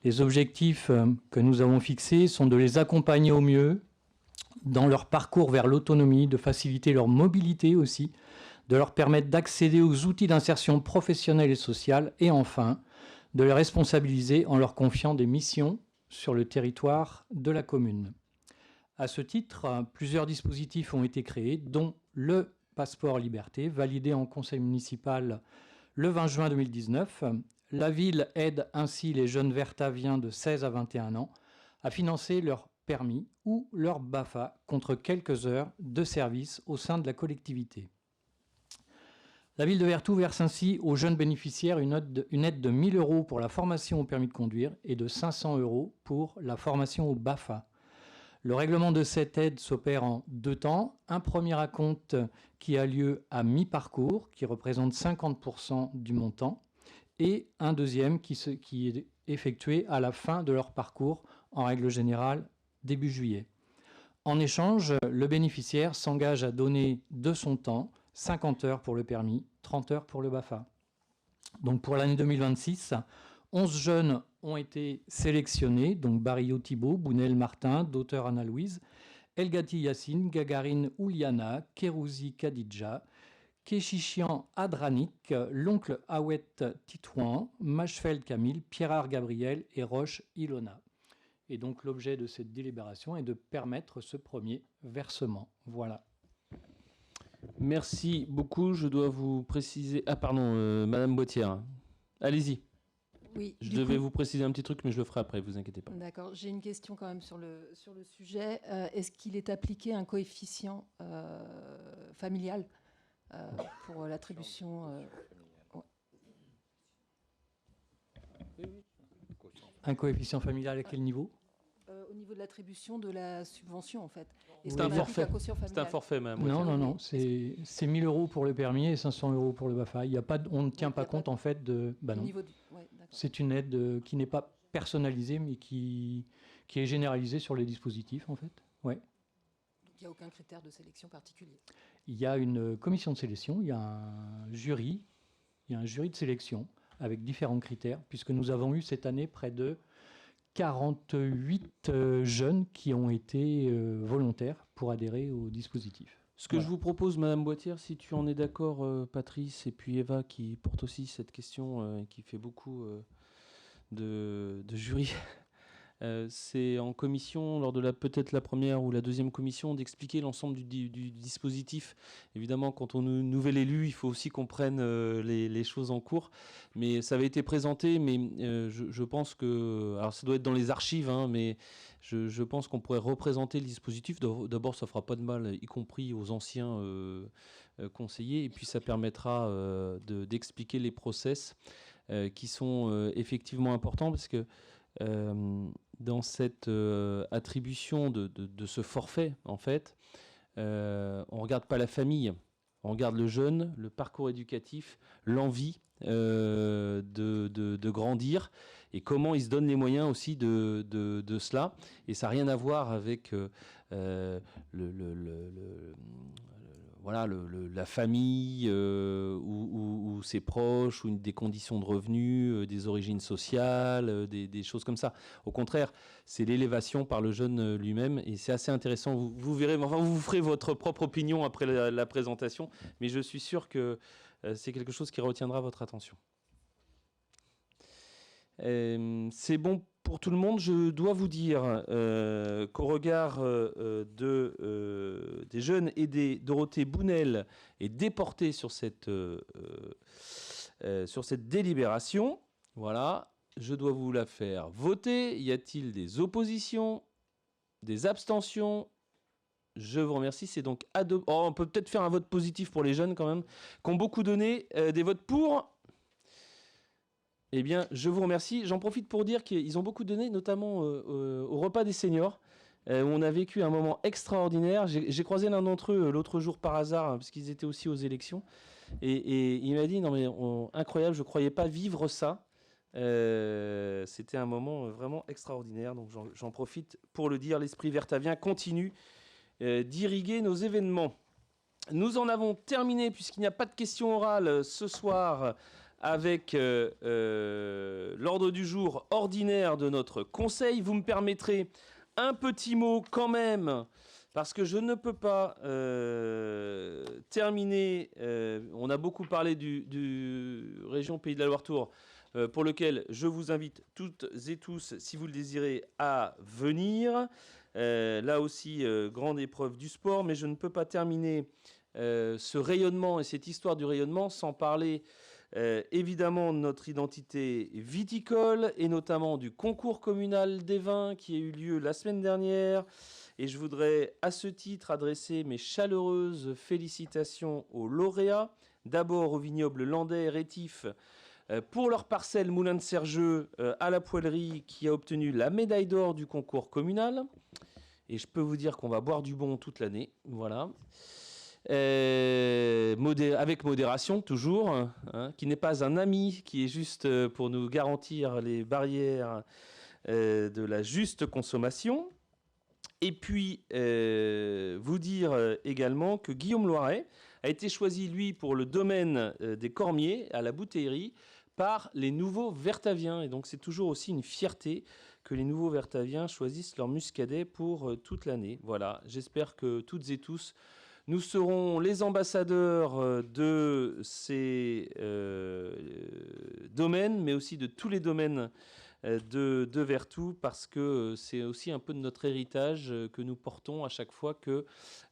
Les objectifs que nous avons fixés sont de les accompagner au mieux dans leur parcours vers l'autonomie, de faciliter leur mobilité aussi, de leur permettre d'accéder aux outils d'insertion professionnelle et sociale et enfin, de les responsabiliser en leur confiant des missions sur le territoire de la commune. À ce titre, plusieurs dispositifs ont été créés, dont le passeport liberté, validé en conseil municipal le 20 juin 2019. La ville aide ainsi les jeunes vertaviens de 16 à 21 ans à financer leur permis ou leur BAFA contre quelques heures de service au sein de la collectivité. La ville de Vertou verse ainsi aux jeunes bénéficiaires une aide de 1 000 € pour la formation au permis de conduire et de 500 € pour la formation au BAFA. Le règlement de cette aide s'opère en 2 temps. Un premier acompte qui a lieu à mi-parcours, qui représente 50% du montant, et un deuxième qui est effectué à la fin de leur parcours, en règle générale début juillet. En échange, le bénéficiaire s'engage à donner de son temps 50 heures pour le permis, 30 heures pour le BAFA. Donc pour l'année 2026, 11 jeunes ont été sélectionnés, donc Barrio Thibault, Bounel Martin, Dauteur Anna-Louise, Elgati Yassine, Gagarine Ouliana, Kérouzi Khadija, Kéchichian Adranik, l'oncle Awet Titouan, Machfeld Camille, Pierrard Gabriel et Roche Ilona. Et donc l'objet de cette délibération est de permettre ce premier versement. Voilà. Merci beaucoup. Je dois vous préciser... Ah pardon, Madame Boissière. Allez-y. Oui, Je devais vous préciser un petit truc, mais je le ferai après, vous inquiétez pas. D'accord. J'ai une question quand même sur le sujet. Est-ce qu'il est appliqué un coefficient familial pour l'attribution Un coefficient familial à quel niveau? au niveau de l'attribution de la subvention, en fait? C'est un forfait. C'est un forfait, Madame Boissière. Non, c'est 1 000 € pour le permis et 500 € pour le BAFA. On ne tient pas compte, en fait, de... Bah non. Ouais, c'est une aide qui n'est pas personnalisée, mais qui est généralisée sur les dispositifs, en fait. Ouais. Donc il n'y a aucun critère de sélection particulier? Il y a une commission de sélection, il y a un jury de sélection avec différents critères, puisque nous avons eu cette année près de 48 jeunes qui ont été volontaires pour adhérer au dispositif. Ce que je vous propose, Madame Boissière, si tu en es d'accord, Patrice, et puis Eva, qui porte aussi cette question et qui fait beaucoup de jury, c'est en commission, lors de peut-être la première ou la deuxième commission, d'expliquer l'ensemble du dispositif. Évidemment, quand on est nouvel élu, il faut aussi qu'on prenne les choses en cours. Mais ça avait été présenté, mais je pense que... Alors, ça doit être dans les archives, hein, mais je pense qu'on pourrait représenter le dispositif. D'abord, ça ne fera pas de mal, y compris aux anciens conseillers. Et puis, ça permettra d'expliquer les process qui sont effectivement importants, parce que dans cette attribution de ce forfait, en fait, on ne regarde pas la famille, on regarde le jeune, le parcours éducatif, l'envie de grandir et comment il se donne les moyens aussi de cela. Et ça n'a rien à voir avec la famille ou ses proches, ou des conditions de revenus, des origines sociales, des choses comme ça. Au contraire, c'est l'élévation par le jeune lui-même, et c'est assez intéressant. Vous verrez, enfin, vous ferez votre propre opinion après la présentation, mais je suis sûr que c'est quelque chose qui retiendra votre attention. C'est bon pour tout le monde. Je dois vous dire qu'au regard des jeunes aidés, Dorothée Bounel est déportée sur cette délibération. Voilà, je dois vous la faire voter. Y a-t-il des oppositions, des abstentions? Je vous remercie. C'est donc adopté. Oh, on peut peut-être faire un vote positif pour les jeunes quand même, qui ont beaucoup donné. Des votes pour? Eh bien, je vous remercie. J'en profite pour dire qu'ils ont beaucoup donné, notamment au repas des seniors, où on a vécu un moment extraordinaire. J'ai croisé l'un d'entre eux l'autre jour par hasard, hein, parce qu'ils étaient aussi aux élections. Et il m'a dit, non mais incroyable, je ne croyais pas vivre ça. C'était un moment vraiment extraordinaire. Donc j'en profite pour le dire. L'esprit vertavien continue d'irriguer nos événements. Nous en avons terminé, puisqu'il n'y a pas de questions orales ce soir, avec l'ordre du jour ordinaire de notre conseil. Vous me permettrez un petit mot quand même, parce que je ne peux pas terminer. On a beaucoup parlé du région Pays de la Loire-Tour, pour lequel je vous invite toutes et tous, si vous le désirez, à venir. Là aussi, grande épreuve du sport, mais je ne peux pas terminer ce rayonnement et cette histoire du rayonnement sans parler évidemment de notre identité viticole, et notamment du concours communal des vins qui a eu lieu la semaine dernière. Et je voudrais à ce titre adresser mes chaleureuses félicitations aux lauréats. D'abord au vignoble landais Rétif pour leur parcelle Moulin de Sergeux à la Poêlerie, qui a obtenu la médaille d'or du concours communal. Et je peux vous dire qu'on va boire du bon toute l'année. Voilà. Avec modération toujours, hein, qui n'est pas un ami, qui est juste pour nous garantir les barrières de la juste consommation. Et puis vous dire également que Guillaume Loiret a été choisi, lui, pour le domaine des Cormiers à la Bouteillerie, par les nouveaux Vertaviens. Et donc c'est toujours aussi une fierté que les nouveaux Vertaviens choisissent leur muscadet pour toute l'année. Voilà, j'espère que toutes et tous, nous serons les ambassadeurs de ces domaines, mais aussi de tous les domaines de Vertou, parce que c'est aussi un peu de notre héritage que nous portons à chaque fois que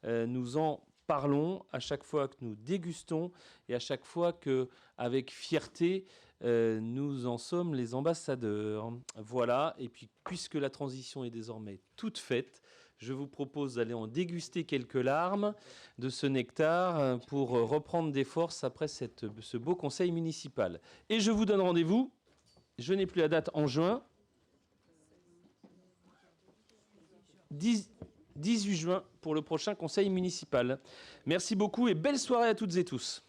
nous en parlons, à chaque fois que nous dégustons et à chaque fois que, avec fierté, nous en sommes les ambassadeurs. Voilà, et puis puisque la transition est désormais toute faite, je vous propose d'aller en déguster quelques larmes de ce nectar pour reprendre des forces après ce beau conseil municipal. Et je vous donne rendez-vous, je n'ai plus la date, en juin, 18 juin pour le prochain conseil municipal. Merci beaucoup et belle soirée à toutes et tous.